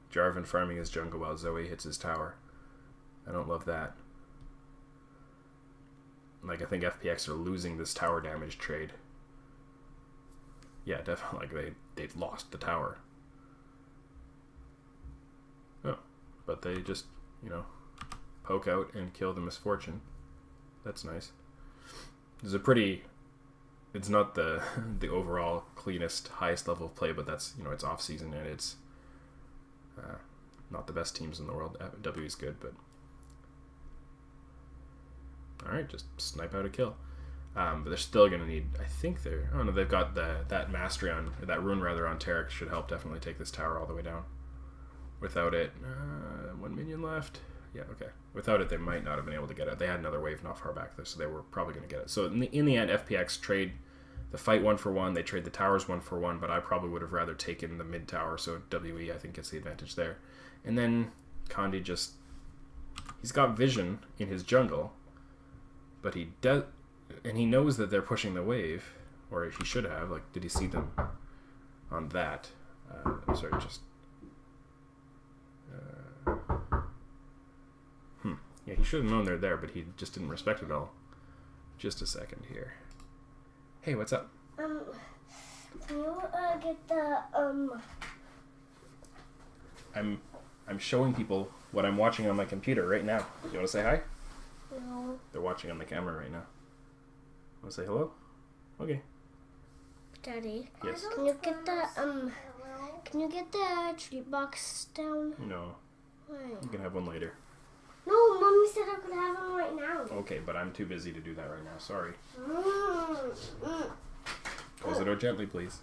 Jarvan farming his jungle while Zoe hits his tower. I don't love that. I think FPX are losing this tower damage trade. Yeah, definitely. They lost the tower. Oh, but they just, poke out and kill the misfortune. That's nice. It's not the overall cleanest, highest level of play, but that's, it's off season and it's not the best teams in the world. W is good, but alright, just snipe out a kill. But they're still going to need, they've got that mastery on, or that rune rather on Taric should help definitely take this tower all the way down. Without it, 1 minion left. Yeah, okay. Without it, they might not have been able to get it. They had another wave not far back there, so they were probably going to get it. So in the end, FPX trade the fight 1-for-1. They trade the towers 1-for-1, but I probably would have rather taken the mid tower, so WE, I think, gets the advantage there. And then Condi he's got vision in his jungle, but he knows that they're pushing the wave, or he should have. Did he see them on that? Yeah, he should have known they're there, but he just didn't respect it all. Just a second here. Hey, what's up? Can you get the I'm showing people what I'm watching on my computer right now. You want to say hi? No. They're watching on the camera right now. Want to say hello? Okay. Daddy. Yes. Can you get the treat box down? No. Why? You can have one later. No, Mommy said I could have one right now. Okay, but I'm too busy to do that right now. Sorry. Close the door gently, please.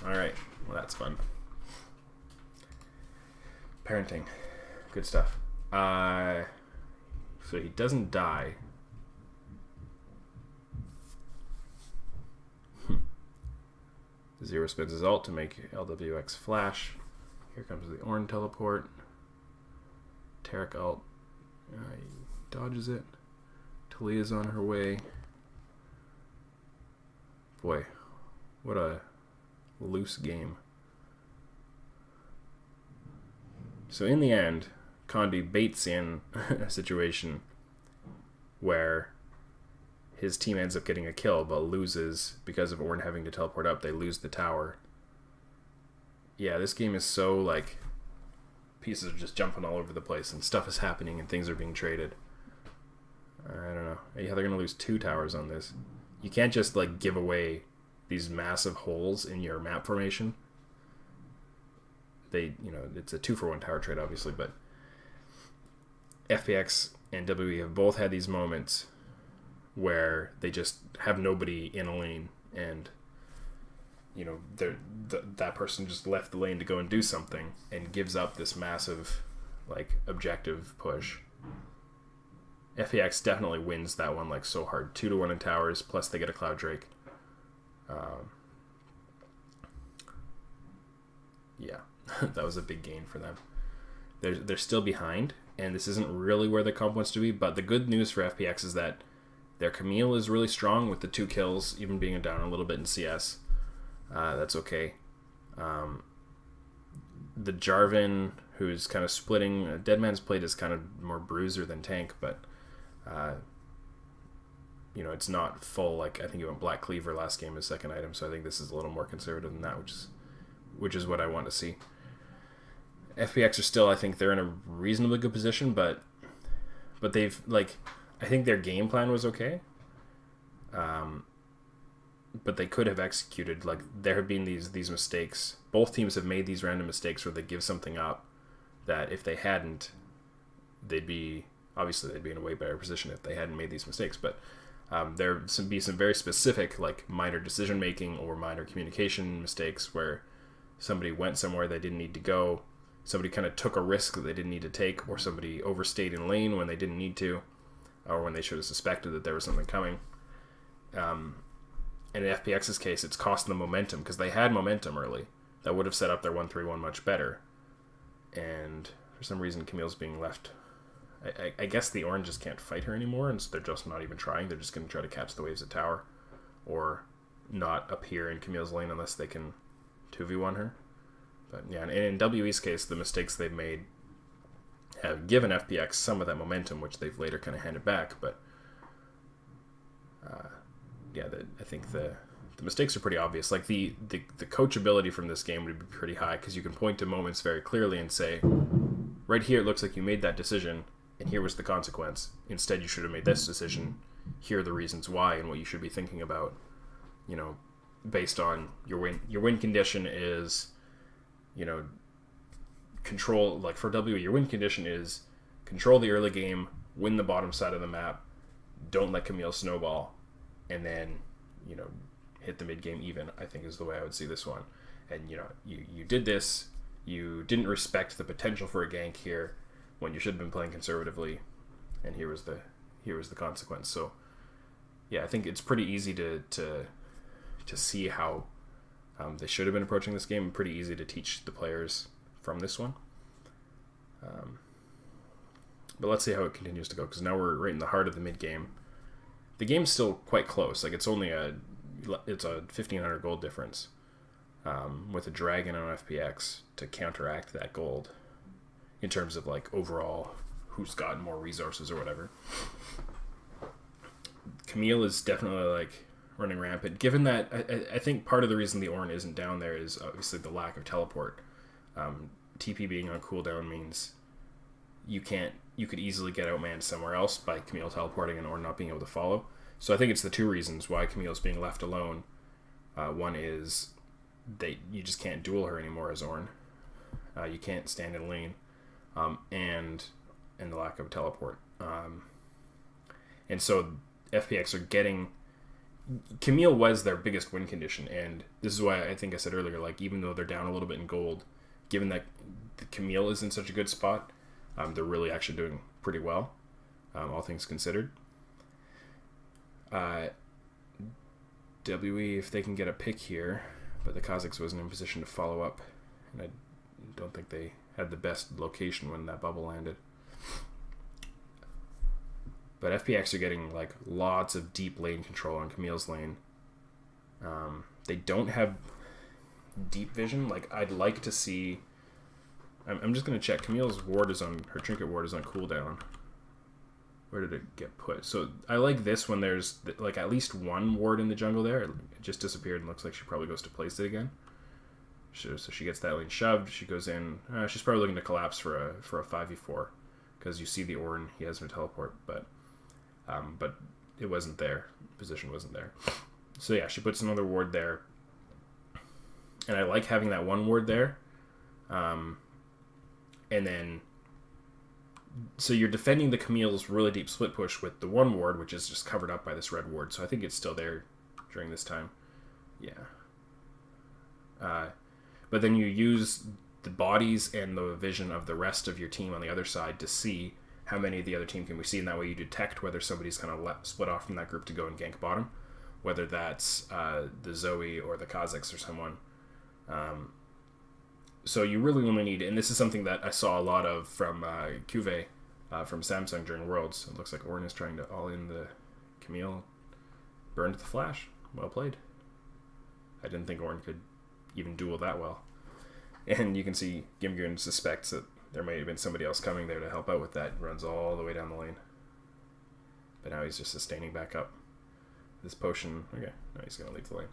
Alright. Well, that's fun. Parenting. Good stuff. So he doesn't die. Zero spins his ult to make LWX flash. Here comes the Ornn teleport. Taric ult. He dodges it. Taliyah's on her way. Boy, what a loose game. So in the end, Condi baits in a situation where his team ends up getting a kill, but loses because of Ornn having to teleport up. They lose the tower. Yeah, this game is so, pieces are just jumping all over the place, and stuff is happening, and things are being traded. I don't know. Yeah, they're gonna lose 2 towers on this. You can't just like give away these massive holes in your map formation. It's a 2-for-1 tower trade, obviously, but FPX and WWE have both had these moments where they just have nobody in a lane, and that person just left the lane to go and do something and gives up this massive like objective push. FPX definitely wins that one like so hard. 2-1 in towers, plus they get a Cloud Drake. Yeah, that was a big gain for them. They're still behind, and this isn't really where the comp wants to be, but the good news for FPX is that their Camille is really strong with the 2 kills, even being down a little bit in CS. That's okay. The Jarvan, who's kind of splitting, Deadman's played as kind of more bruiser than tank, but it's not full. Like I think he went Black Cleaver last game as second item, so I think this is a little more conservative than that, which is what I want to see. FPX are still, I think they're in a reasonably good position, but they've I think their game plan was okay. But they could have executed, there have been these mistakes. Both teams have made these random mistakes where they give something up that if they hadn't, they'd be in a way better position if they hadn't made these mistakes. But there would be some very specific minor decision making or minor communication mistakes where somebody went somewhere they didn't need to go, somebody kind of took a risk that they didn't need to take, or somebody overstayed in lane when they didn't need to, or when they should have suspected that there was something coming. In FPX's case, it's cost them momentum because they had momentum early that would have set up their 1-3-1 much better. And for some reason, Camille's being left. I guess the Orange just can't fight her anymore, and so they're just not even trying. They're just going to try to catch the waves at tower or not appear in Camille's lane unless they can 2v1 her. But yeah, and in WE's case, the mistakes they've made have given FPX some of that momentum, which they've later kind of handed back. But I think the mistakes are pretty obvious. Like the coachability from this game would be pretty high because you can point to moments very clearly and say, right here it looks like you made that decision, and here was the consequence. Instead, you should have made this decision. Here are the reasons why and what you should be thinking about. Based on your win. Your win condition is, control. Like for W, your win condition is control the early game, win the bottom side of the map, don't let Camille snowball, and then hit the mid game even. I think is the way I would see this one. And you did this. You didn't respect the potential for a gank here when you should have been playing conservatively, and here was the consequence. So yeah, I think it's pretty easy to see how they should have been approaching this game, and pretty easy to teach the players from this one. But let's see how it continues to go, because now we're right in the heart of the mid game. The game's still quite close. It's a 1,500 gold difference with a dragon on FPX to counteract that gold in terms of overall who's got more resources or whatever. Camille is definitely running rampant. Given that, I think part of the reason the Ornn isn't down there is obviously the lack of teleport. TP being on cooldown means you could easily get outmanned somewhere else by Camille teleporting and Ornn not being able to follow. So I think it's the 2 reasons why Camille's being left alone. One is you just can't duel her anymore as Ornn. You can't stand in lane, and the lack of a teleport. And so FPX are getting... Camille was their biggest win condition, and this is why I think I said earlier, even though they're down a little bit in gold, given that Camille is in such a good spot, they're really actually doing pretty well, all things considered. WE, if they can get a pick here, but the Kazakhs wasn't in position to follow up, and I don't think they had the best location when that bubble landed. But FPX are getting lots of deep lane control on Camille's lane. They don't have deep vision. I'd like to see... I'm just going to check. Camille's ward is on... Her trinket ward is on cooldown. Where did it get put? So I like this when there's at least one ward in the jungle there. It just disappeared and looks like she probably goes to place it again. So she gets that lane shoved. She goes in. She's probably looking to collapse for a 5v4 because you see the Ornn. He has no teleport, but but it wasn't there. Position wasn't there. So yeah, she puts another ward there. And I like having that one ward there. And then... So you're defending the Camille's really deep split push with the one ward, which is just covered up by this red ward. So I think it's still there during this time. Yeah. But then you use the bodies and the vision of the rest of your team on the other side to see how many of the other team can we see, and that way you detect whether somebody's kind of split off from that group to go and gank bottom, whether that's the Zoe or the Kazakhs or someone. So you really only need, and this is something that I saw a lot of from Cuvée from Samsung during Worlds. It looks like Ornn is trying to all in the Camille. Burned the flash. Well played. I didn't think Ornn could even duel that well. And you can see Gimgurn suspects that there may have been somebody else coming there to help out with that. Runs all the way down the lane. But now he's just sustaining back up. This potion... Okay, now he's going to leave the lane.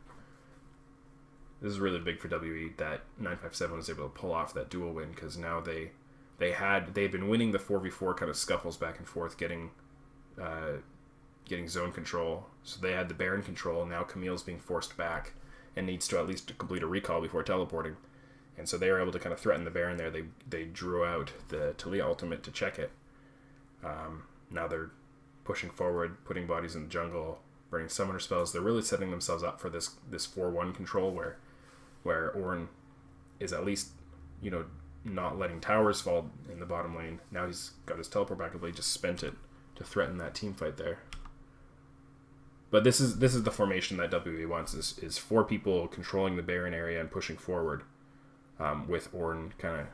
This is really big for WE that 957 was able to pull off that duel win, because now they've been winning the 4v4 kind of scuffles back and forth, getting zone control. So they had the Baron control. Now Camille's being forced back and needs to at least complete a recall before teleporting. And so they were able to kind of threaten the Baron there. They drew out the Talia ultimate to check it. Now they're pushing forward, putting bodies in the jungle, burning summoner spells. They're really setting themselves up for this 4-1 control where Ornn is at least, not letting towers fall in the bottom lane. Now he's got his teleport back, but he just spent it to threaten that team fight there. But this is the formation that WE wants, is 4 people controlling the Baron area and pushing forward, with Ornn kind of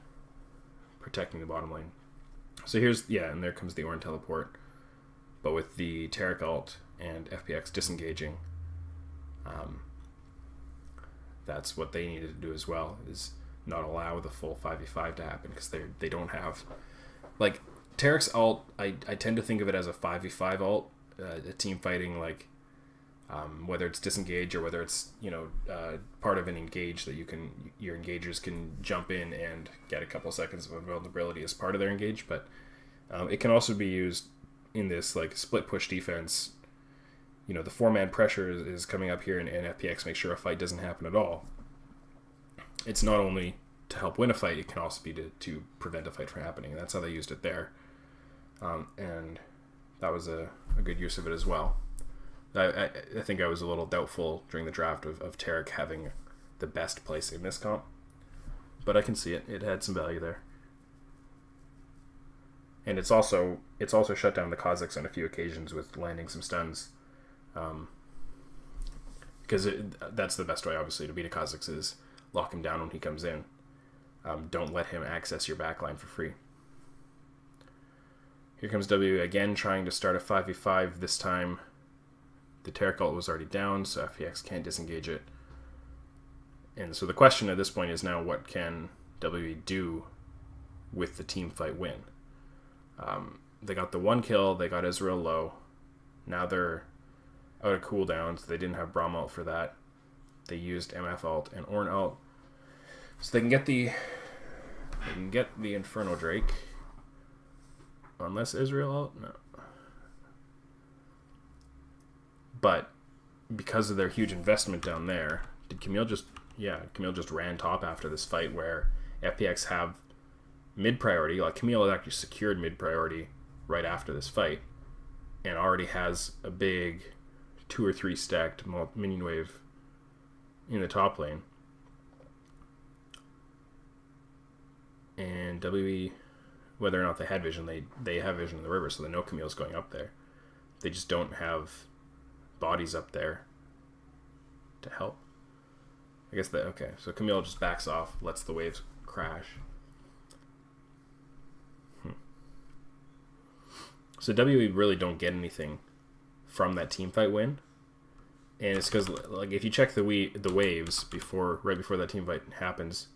protecting the bottom lane. So and there comes the Ornn teleport, but with the Taric ult and FPX disengaging, that's what they needed to do as well, is not allow the full 5v5 to happen, because they don't have, like, Taric's ult, I tend to think of it as a 5v5 ult, a team fighting, like, whether it's disengage or whether it's part of an engage that your engagers can jump in and get a couple seconds of invulnerability as part of their engage, but it can also be used in this like split push defense. The 4-man pressure is coming up here, and FPX makes sure a fight doesn't happen at all. It's not only to help win a fight, it can also be to prevent a fight from happening, and that's how they used it there. And that was a good use of it as well. I think I was a little doubtful during the draft of Taric having the best place in this comp, but I can see it. It had some value there, and it's also shut down the Kazakhs on a few occasions with landing some stuns, because that's the best way, obviously, to beat a Kazakhs is lock him down when he comes in. Don't let him access your backline for free. Here comes W again, trying to start a 5v5 this time. The Taric ult was already down, so FPX can't disengage it. And so the question at this point is now, what can WE do with the team fight win? They got the 1 kill, they got Israel low. Now they're out of cooldowns. They didn't have Braum ult for that. They used MF ult and Ornn ult. So they can get the Inferno Drake. Unless Israel ult? No. But because of their huge investment down there, did Camille just ran top after this fight, where FPX have mid priority. Like, Camille has actually secured mid priority right after this fight, and already has a big 2 or 3 stacked minion wave in the top lane. And WE, whether or not they had vision, they have vision in the river, so they know Camille's going up there. They just don't have bodies up there to help. I guess okay, so Camille just backs off, lets the waves crash. So WE really don't get anything from that team fight win, and it's because, like, if you check the waves right before that team fight happens,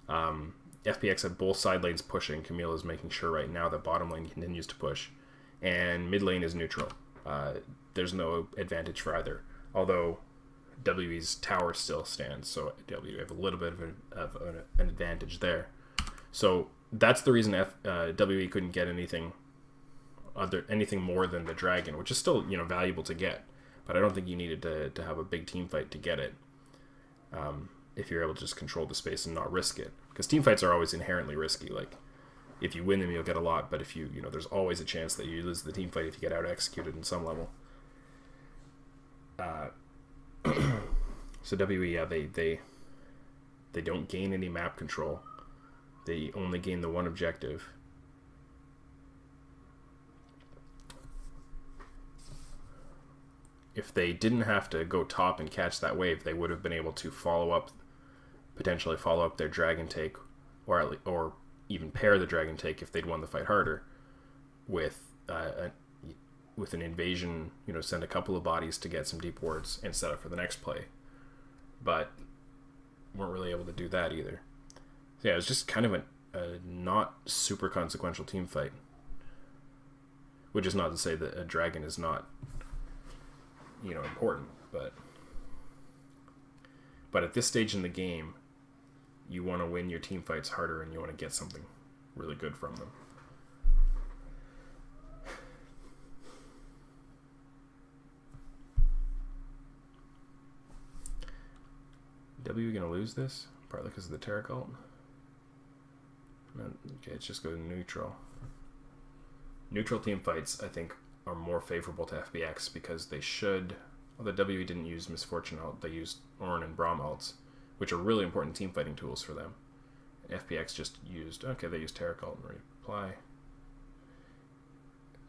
FPX have both side lanes pushing. Camille is making sure right now that bottom lane continues to push, and mid lane is neutral. There's no advantage for either, although WE's tower still stands, so WE have a little bit of an advantage there. So that's the reason WE couldn't get anything anything more than the dragon, which is still, you know, valuable to get. But I don't think you needed to have a big team fight to get it. If you're able to just control the space and not risk it. Because team fights are always inherently risky. Like, if you win them, you'll get a lot. But if you know, there's always a chance that you lose the team fight if you get out-executed in some level. So WE, yeah, they don't gain any map control. They only gain the one objective. If they didn't have to go top and catch that wave, they would have been able to potentially follow up their dragon take, or even pair the dragon take if they'd won the fight harder with an invasion. You know, send a couple of bodies to get some deep wards and set up for the next play. But weren't really able to do that either. So yeah, it was just kind of a not super consequential team fight. Which is not to say that a dragon is not, you know, important, but at this stage in the game, you want to win your team fights harder, and you want to get something really good from them. W gonna lose this? Partly because of the Terra Cult? Okay, let's just go to neutral. Neutral team fights, I think, are more favorable to FPX because they should... Well, the WE didn't use Misfortune ult, they used Ornn and Braum ults, which are really important team fighting tools for them. FPX just used... Okay, they used Terra Cult and Reply.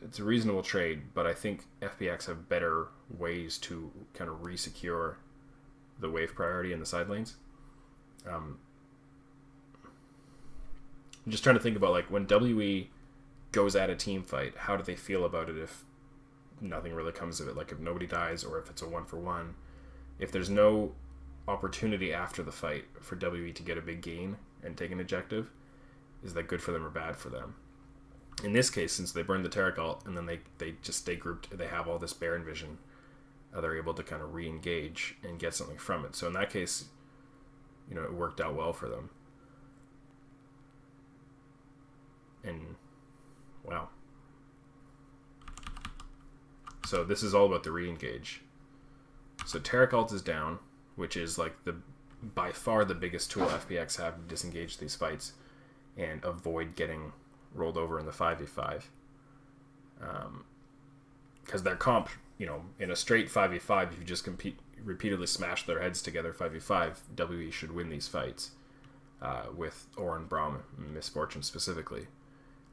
It's a reasonable trade, but I think FPX have better ways to kind of re-secure the wave priority in the side lanes. I'm just trying to think about, like, when WE goes at a team fight, how do they feel about it if nothing really comes of it? Like, if nobody dies, or if it's a 1-for-1, if there's no opportunity after the fight for WE to get a big gain and take an objective, is that good for them or bad for them? In this case, since they burned the Terra Cult and then they just stay grouped, they have all this Baron vision, they're able to kind of re-engage and get something from it. So in that case, you know, it worked out well for them. And wow. So this is all about the re-engage. So Terra Cult is down, which is like by far the biggest tool FPX have to disengage these fights and avoid getting rolled over in the 5v5. Because their comp, you know, in a straight 5v5, if you just repeatedly smash their heads together 5v5, WE should win these fights with Ornn, Braum, and Misfortune specifically.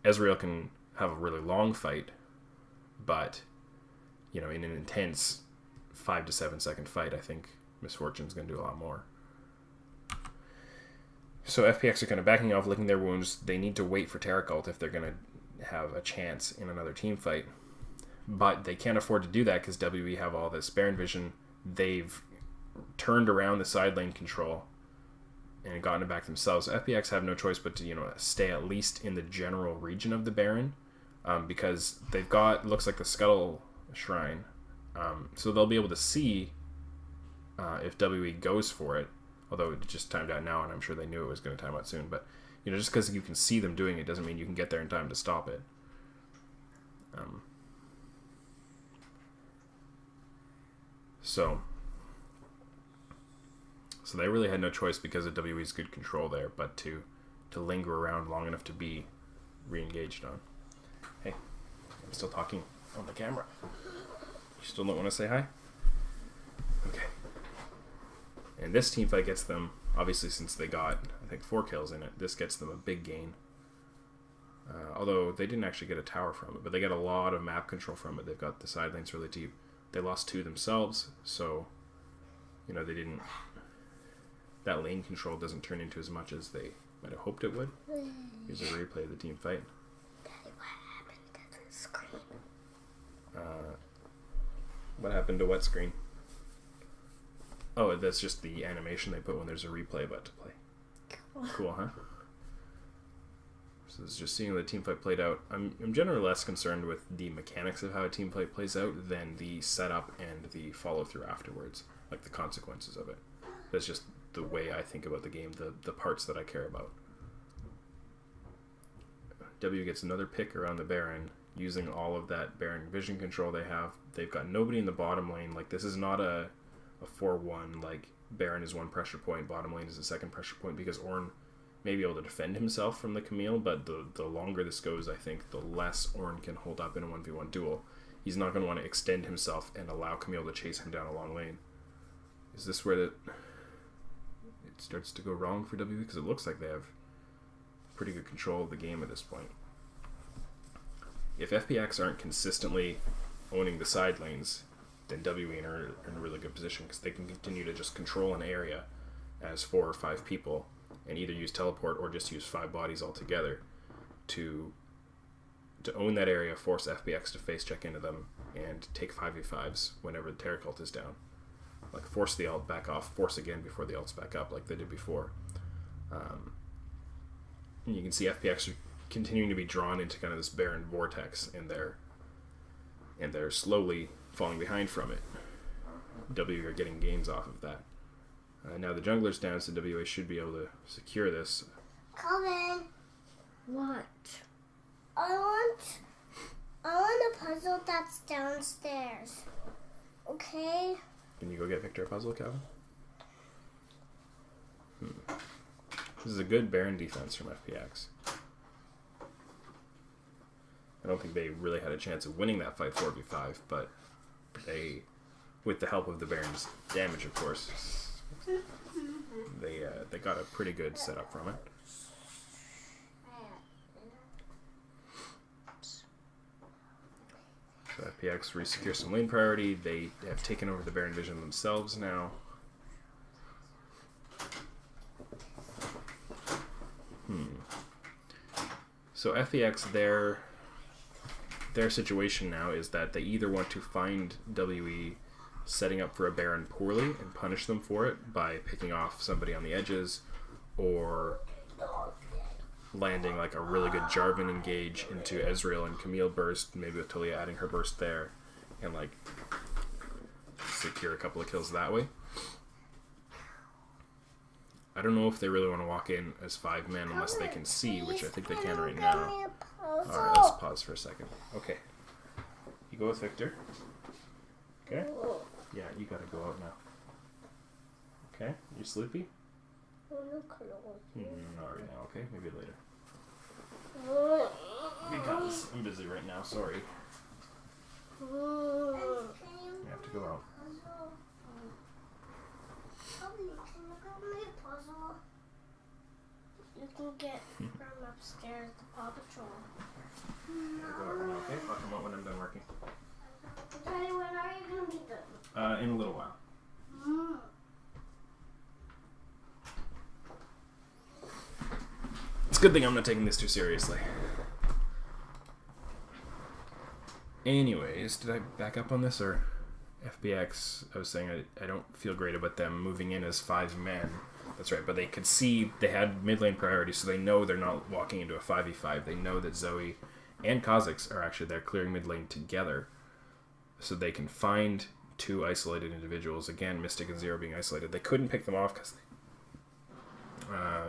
Ezreal can have a really long fight, but, you know, in an intense 5 to 7 second fight, I think Misfortune's going to do a lot more. So FPX are kind of backing off, licking their wounds. They need to wait for Terra Cult if they're going to have a chance in another team fight. But they can't afford to do that because WE have all this Baron vision. They've turned around the side lane control and gotten it back themselves. FPX have no choice but to, you know, stay at least in the general region of the Baron, because they've got, looks like the Scuttle Shrine. So they'll be able to see if WE goes for it, although it just timed out now, and I'm sure they knew it was going to time out soon. But, you know, just because you can see them doing it doesn't mean you can get there in time to stop it. So they really had no choice because of WE's good control there, but to linger around long enough to be re-engaged on. Hey, I'm still talking on the camera. You still don't want to say hi? Okay. And this team fight gets them, obviously since they got, I think, 4 kills in it, this gets them a big gain. Although they didn't actually get a tower from it, but they get a lot of map control from it. They've got the side lanes really deep. They lost 2 themselves, so, you know, they didn't... That lane control doesn't turn into as much as they might have hoped it would. Here's a replay of the team fight. Daddy, what happened to the screen? What happened to what screen? Oh, that's just the animation they put when there's a replay about to play. Cool, huh? So this is just seeing the team fight played out. I'm generally less concerned with the mechanics of how a team fight plays out than the setup and the follow-through afterwards, like the consequences of it. That's just the way I think about the game, the parts that I care about. W gets another pick around the Baron, using all of that Baron vision control they have. They've got nobody in the bottom lane. Like, this is not a 4-1, like, Baron is one pressure point, bottom lane is the second pressure point, because Ornn may be able to defend himself from the Camille, but the longer this goes, I think, the less Ornn can hold up in a 1v1 duel. He's not going to want to extend himself and allow Camille to chase him down a long lane. Is this where it starts to go wrong for WE? Because it looks like they have pretty good control of the game at this point. If FPX aren't consistently owning the side lanes, then WE are in a really good position, because they can continue to just control an area as 4 or 5 people and either use teleport or just use 5 bodies altogether to own that area, force FPX to face check into them, and take 5v5s whenever the Terror Cult is down. Like, force the ult back off, force again before the ult's back up, like they did before. And you can see FPX are continuing to be drawn into kind of this Baron vortex, and they're slowly falling behind from it. WE are getting gains off of that. Now the jungler's down, so WA should be able to secure this. Colin, What? I want a puzzle that's downstairs. Okay? Can you go get Victor a puzzle, Calvin? This is a good Baron defense from FPX. I don't think they really had a chance of winning that fight 4v5, but they, with the help of the Baron's damage, of course, they got a pretty good setup from it. So FPX re-secure some lane priority. They have taken over the Baron vision themselves now. So FPX, their situation now is that they either want to find WE setting up for a Baron poorly and punish them for it by picking off somebody on the edges, or landing like a really good Jarvan engage into Ezreal and Camille burst, maybe with Talia adding her burst there, and like secure a couple of kills that way. I don't know if they really want to walk in as 5 men unless they can see, which I think they can right now. Alright, let's pause for a second. Okay. You go with Victor. Okay? Yeah, you gotta go out now. Okay? You sleepy? Not right now, okay? Maybe later. Because I'm busy right now, sorry. You have to go out. Puzzle you can get from upstairs, the Paw Patrol. Go out now, okay? I'll come out when I'm done working. Daddy, when are you going to be done? In a little while. It's a good thing I'm not taking this too seriously. Anyways, did I back up on this, or FPX? I was saying I don't feel great about them moving in as 5 men. That's right, but they could see they had mid lane priority, so they know they're not walking into a 5v5. They know that Zoe and Kha'Zix are actually there clearing mid lane together, so they can find 2 isolated individuals. Again, Mystic and Zero being isolated. They couldn't pick them off because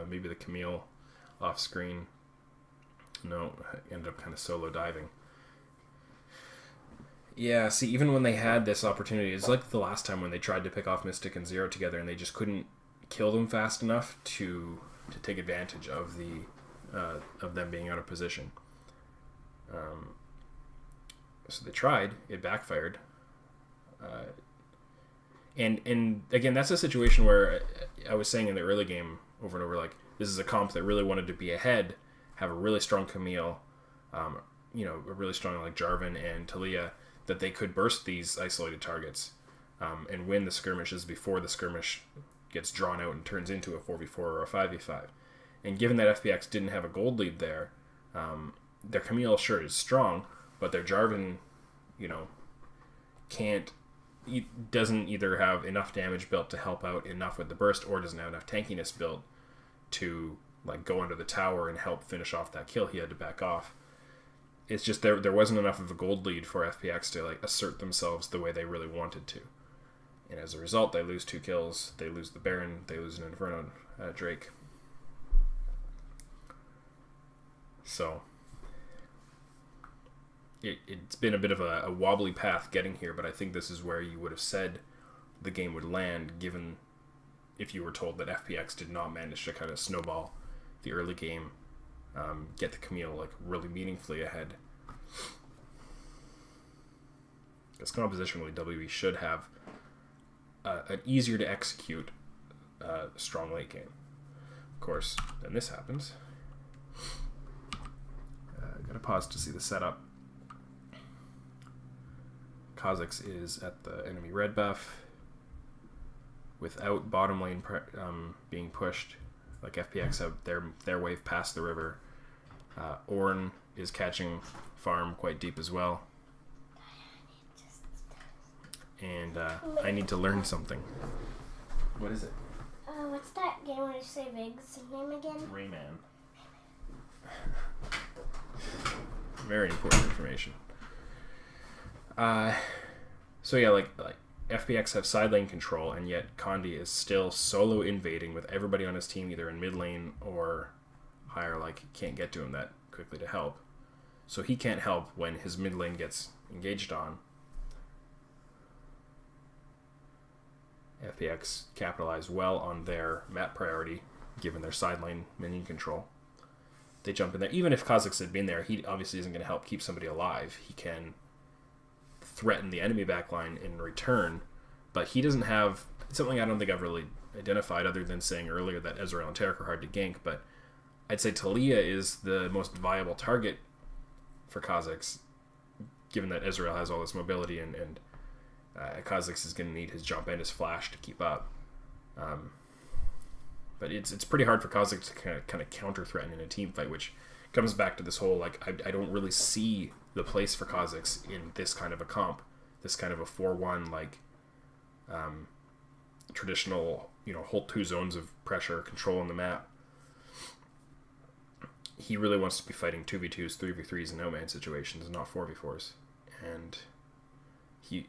maybe the Camille off screen. No, ended up kind of solo diving. Yeah, see, even when they had this opportunity, it's like the last time when they tried to pick off Mystic and Zero together and they just couldn't kill them fast enough to take advantage of them being out of position. So they tried, it backfired. And again, that's a situation where I was saying in the early game over and over, like, this is a comp that really wanted to be ahead, have a really strong Camille, a really strong like Jarvan and Talia, that they could burst these isolated targets and win the skirmishes before the skirmish gets drawn out and turns into a 4v4 or a 5v5. And given that FPX didn't have a gold lead there, their Camille sure is strong, but their Jarvan, doesn't either have enough damage built to help out enough with the burst, or doesn't have enough tankiness built to like go under the tower and help finish off that kill. He had to back off. It's just there wasn't enough of a gold lead for FPX to like assert themselves the way they really wanted to. And as a result, they lose 2 kills, they lose the Baron, they lose an Inferno Drake. So it's been a bit of a wobbly path getting here, but I think this is where you would have said the game would land, given if you were told that FPX did not manage to kind of snowball the early game, get the Camille like really meaningfully ahead. Because compositionally, WE should have an easier to execute strong late game. Of course, then this happens. Gotta pause to see the setup. Kha'Zix is at the enemy red buff without bottom lane being pushed. Like FPX have their wave past the river. Ornn is catching farm quite deep as well. And I need to learn something. What is it? What's that game where you say Vig's name again? Rayman. Very important information. So yeah, like FPX have side lane control, and yet Condi is still solo invading with everybody on his team either in mid lane or higher. Like, can't get to him that quickly to help, so he can't help when his mid lane gets engaged on. FPX capitalize well on their map priority, given their side lane minion control. They jump in there. Even if Kha'Zix had been there, he obviously isn't going to help keep somebody alive. He can threaten the enemy backline in return, but he doesn't have something I don't think I've really identified, other than saying earlier that Ezreal and Taric are hard to gank, but I'd say Taliyah is the most viable target for Kha'Zix, given that Ezreal has all this mobility, and Kha'Zix is going to need his jump and his flash to keep up. But it's pretty hard for Kha'Zix to kind of counter-threaten in a team fight, which comes back to this whole, like, I don't really see the place for Kha'Zix in this kind of a comp, this kind of a 4-1, like, traditional, hold 2 zones of pressure, control on the map. He really wants to be fighting 2v2s, 3v3s, and no-man situations, not 4v4s. And he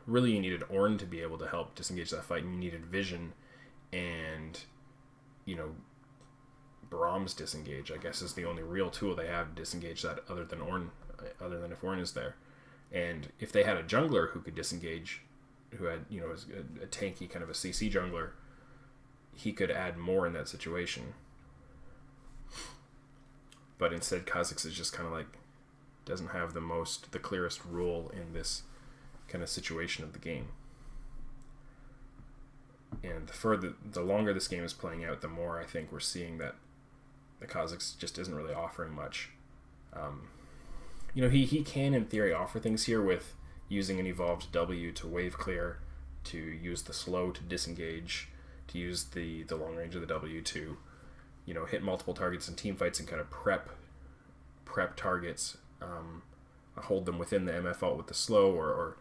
really, you needed Ornn to be able to help disengage that fight, and you needed Vision and, Braum's disengage, I guess, is the only real tool they have to disengage that, other than if Ornn is there. And if they had a jungler who could disengage, who had, a tanky kind of a CC jungler, he could add more in that situation. But instead, Kha'Zix is just kind of like, doesn't have the clearest rule in this kind of situation of the game. And the longer this game is playing out, the more I think we're seeing that the Kha'Zix just isn't really offering much. He can in theory offer things here with using an evolved W to wave clear, to use the slow to disengage, to use the long range of the W to hit multiple targets in team fights and kind of prep targets, hold them within the MF ult with the slow, or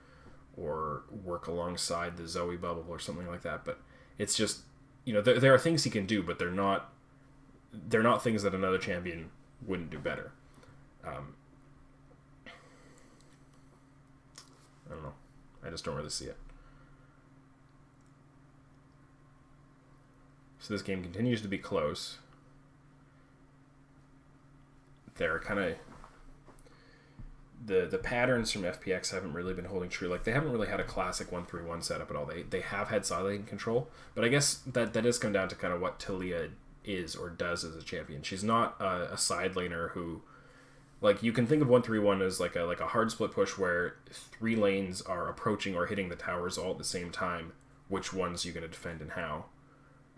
work alongside the Zoe bubble or something like that. But it's just, there are things he can do, but they're not things that another champion wouldn't do better. I don't know. I just don't really see it. So this game continues to be close. They're kind of... The patterns from FPX haven't really been holding true. Like, they haven't really had a classic 1-3-1 setup at all. They have had side lane control, but I guess that does come down to kind of what Taliyah is or does as a champion. She's not a side laner who... Like, you can think of 1-3-1 as like a hard split push where 3 lanes are approaching or hitting the towers all at the same time. Which ones you're going to defend and how.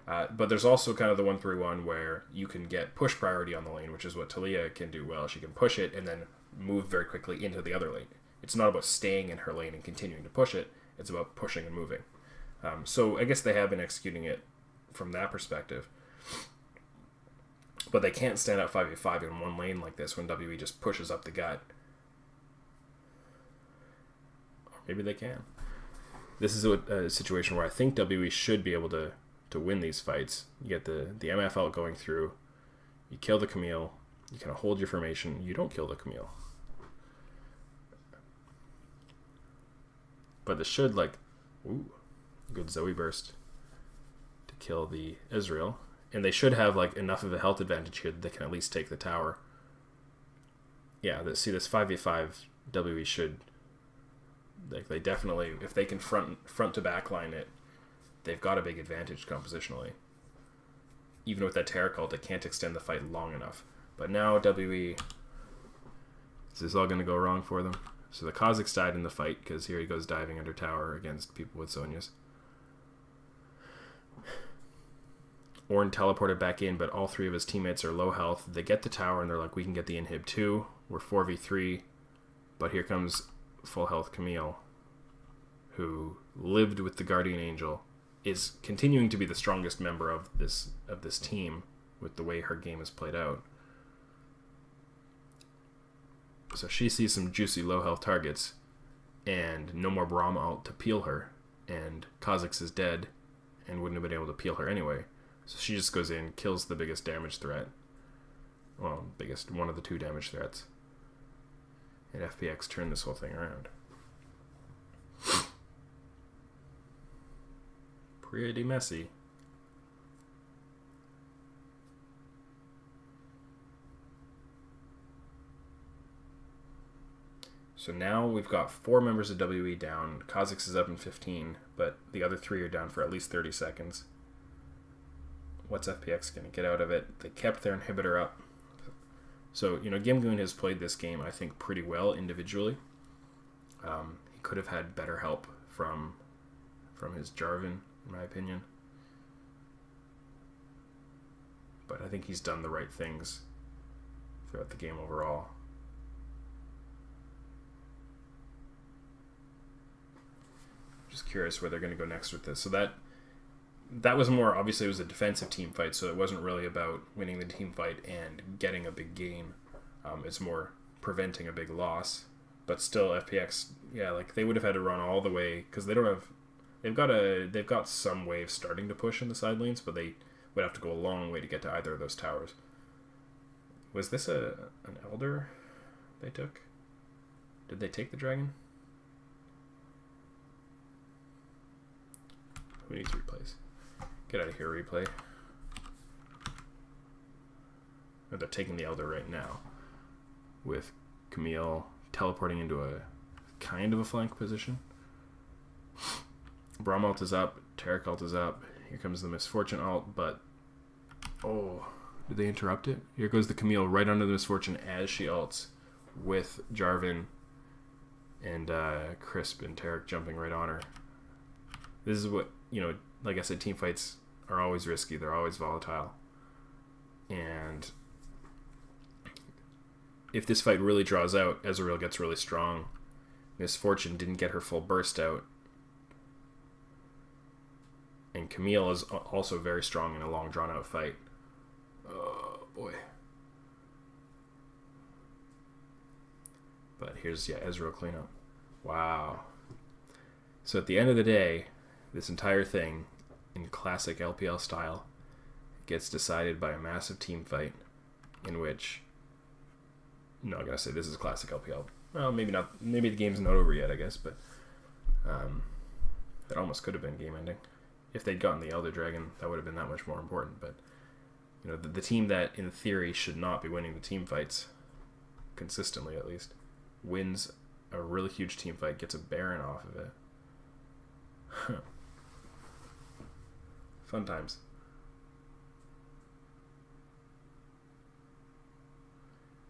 But there's also kind of the 1-3-1 where you can get push priority on the lane, which is what Taliyah can do well. She can push it and then move very quickly into the other lane. It's not about staying in her lane and continuing to push it. It's about pushing and moving. So I guess they have been executing it from that perspective. But they can't stand out 5v5 in one lane like this when WE just pushes up the gut. Or maybe they can. This is a situation where I think WE should be able to win these fights. You get the MF ult going through. You kill the Camille. You kind of hold your formation. You don't kill the Camille. But this should, good Zoe burst to kill the Ezreal. And they should have, enough of a health advantage here that they can at least take the tower. yeah, see this 5v5 WE should, like, they definitely, if they can front to back line it, they've got a big advantage compositionally. Even with that Terror Cult, it can't extend the fight long enough. But now WE, this is all going to go wrong for them. So the Kazakhs died in the fight, because here he goes diving under tower against people with Sonyas. Ornn teleported back in, but all three of his teammates are low health. They get the tower, and they're like, we can get the inhib too. We're 4v3. But here comes full health Camille, who lived with the Guardian Angel, is continuing to be the strongest member of this team with the way her game is played out. So she sees some juicy low health targets, and no more Braum ult to peel her, and Kha'Zix is dead, and wouldn't have been able to peel her anyway. So she just goes in, kills the biggest damage threat. Well, one of the two damage threats. And FPX turned this whole thing around. Pretty messy. So now we've got 4 members of WE down. Kha'Zix is up in 15, but the other 3 are down for at least 30 seconds. What's FPX going to get out of it? They kept their inhibitor up. So, Gimgoon has played this game, I think, pretty well individually. He could have had better help from his Jarvan, in my opinion. But I think he's done the right things throughout the game overall. Just curious where they're going to go next with this. So that was more, obviously it was a defensive team fight, so it wasn't really about winning the team fight and getting a big game. It's more preventing a big loss. But still, FPX, yeah, like they would have had to run all the way, because they've got some way of starting to push in the side lanes, but they would have to go a long way to get to either of those towers. Was this an Elder they took? Did they take the dragon? Who needs replays? Get out of here, replay. Oh, they're taking the Elder right now, with Camille teleporting into a kind of a flank position. Braum ult is up, Terror ult is up. Here comes the Misfortune ult, but oh, did they interrupt it? Here goes the Camille right under the Misfortune as she ults, with Jarvan and Crisp and Tarek jumping right on her. This is what, like I said, team fights are always risky. They're always volatile. And if this fight really draws out, Ezreal gets really strong. Misfortune didn't get her full burst out. And Camille is also very strong in a long, drawn-out fight. Oh, boy. But here's, Ezreal cleanup. Wow. So at the end of the day, this entire thing, in classic LPL style, gets decided by a massive team fight in which... No, I'm going to say this is classic LPL. Well, maybe not. Maybe the game's not over yet, I guess, but it almost could have been game-ending. If they'd gotten the Elder Dragon, that would have been that much more important. But, the team that, in theory, should not be winning the team fights, consistently at least, wins a really huge team fight, gets a Baron off of it. Fun times.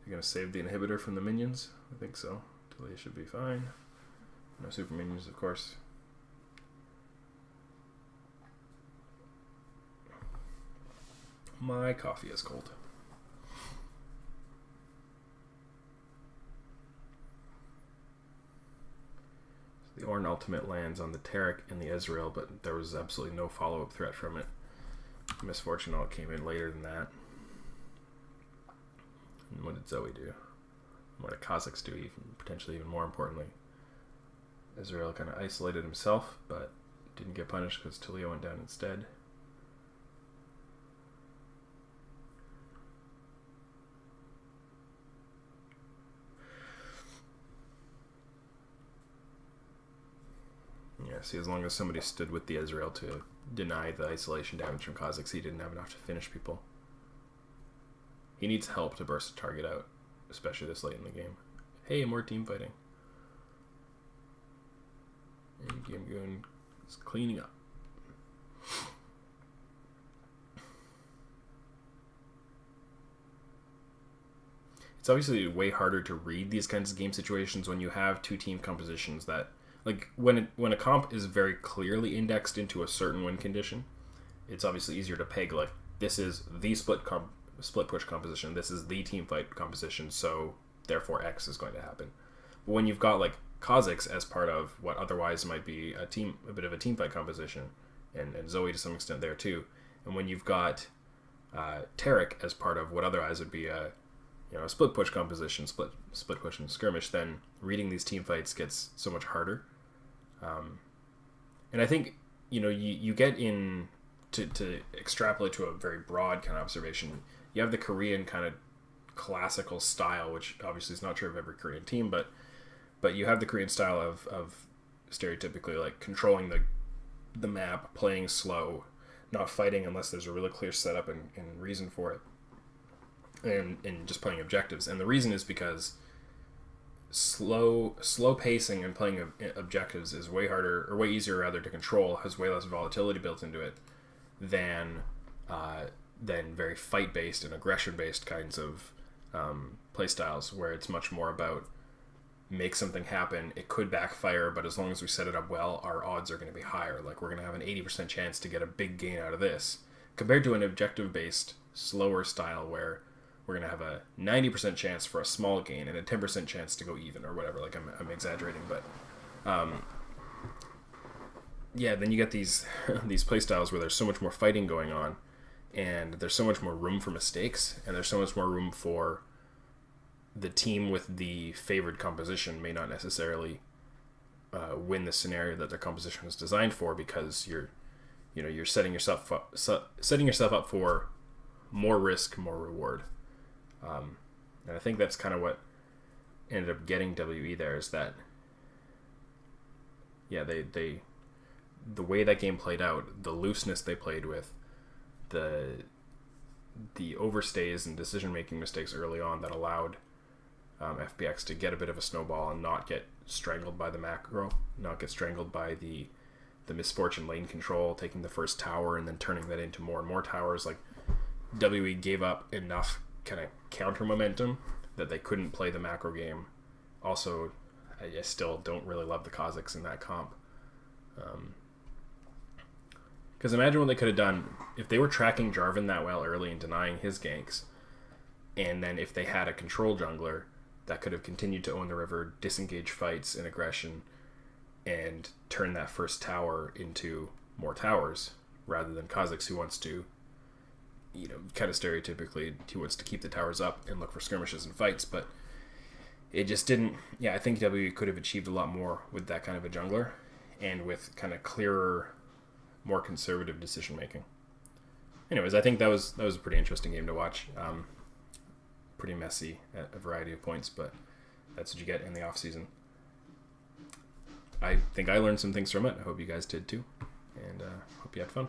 You're going to save the inhibitor from the minions? I think so. Talia should be fine. No super minions, of course. My coffee is cold. So the Ornn ultimate lands on the Tarek and the Ezreal, but there was absolutely no follow-up threat from it. Misfortune ult came in later than that. And what did Zoe do? What did Kha'Zix do, potentially even more importantly? Ezreal kind of isolated himself, but didn't get punished because Talia went down instead. Yeah, see, as long as somebody stood with the Ezreal to deny the isolation damage from Kha'Zix, he didn't have enough to finish people. He needs help to burst a target out, especially this late in the game. Hey, more team fighting. And gm2 is cleaning up. It's obviously way harder to read these kinds of game situations when you have two team compositions that, like, when a comp is very clearly indexed into a certain win condition, it's obviously easier to peg, like, this is the split push composition, this is the team fight composition, so therefore X is going to happen. But when you've got, like, Kha'Zix as part of what otherwise might be a bit of a team fight composition, and Zoe to some extent there too, and when you've got Taric as part of what otherwise would be a split push composition, split push and skirmish, then reading these team fights gets so much harder. And I think, you get in to extrapolate to a very broad kind of observation. You have the Korean kind of classical style, which obviously is not true of every Korean team, but you have the Korean style of stereotypically, like, controlling the map, playing slow, not fighting unless there's a really clear setup and reason for it. And just playing objectives. And the reason is because slow pacing and playing objectives is way harder, or way easier rather, to control, has way less volatility built into it than very fight-based and aggression-based kinds of play styles, where it's much more about make something happen, it could backfire, but as long as we set it up well, our odds are going to be higher. Like, we're going to have an 80% chance to get a big gain out of this, compared to an objective-based, slower style where we're going to have a 90% chance for a small gain and a 10% chance to go even, or whatever. Like, I'm exaggerating, but then you get these playstyles where there's so much more fighting going on, and there's so much more room for mistakes, and there's so much more room for the team with the favored composition may not necessarily win the scenario that their composition was designed for, because you're setting yourself up for more risk, more reward. And I think that's kind of what ended up getting WE there, is that, they the way that game played out, the looseness they played with, the overstays and decision-making mistakes early on that allowed FPX to get a bit of a snowball and not get strangled by the macro, not get strangled by the misfortune lane control, taking the first tower and then turning that into more and more towers. Like, WE gave up enough kind of counter momentum that they couldn't play the macro game. Also, I still don't really love the Kha'Zix in that comp. Because imagine what they could have done if they were tracking Jarvan that well early and denying his ganks, and then if they had a control jungler that could have continued to own the river, disengage fights and aggression, and turn that first tower into more towers, rather than Kha'Zix, who wants to, kind of stereotypically, he wants to keep the towers up and look for skirmishes and fights, but it just didn't. I think W could have achieved a lot more with that kind of a jungler, and with kind of clearer, more conservative decision making. Anyways, I think that was a pretty interesting game to watch. Pretty messy at a variety of points, but that's what you get in the off season. I think I learned some things from it. I hope you guys did too, and hope you had fun.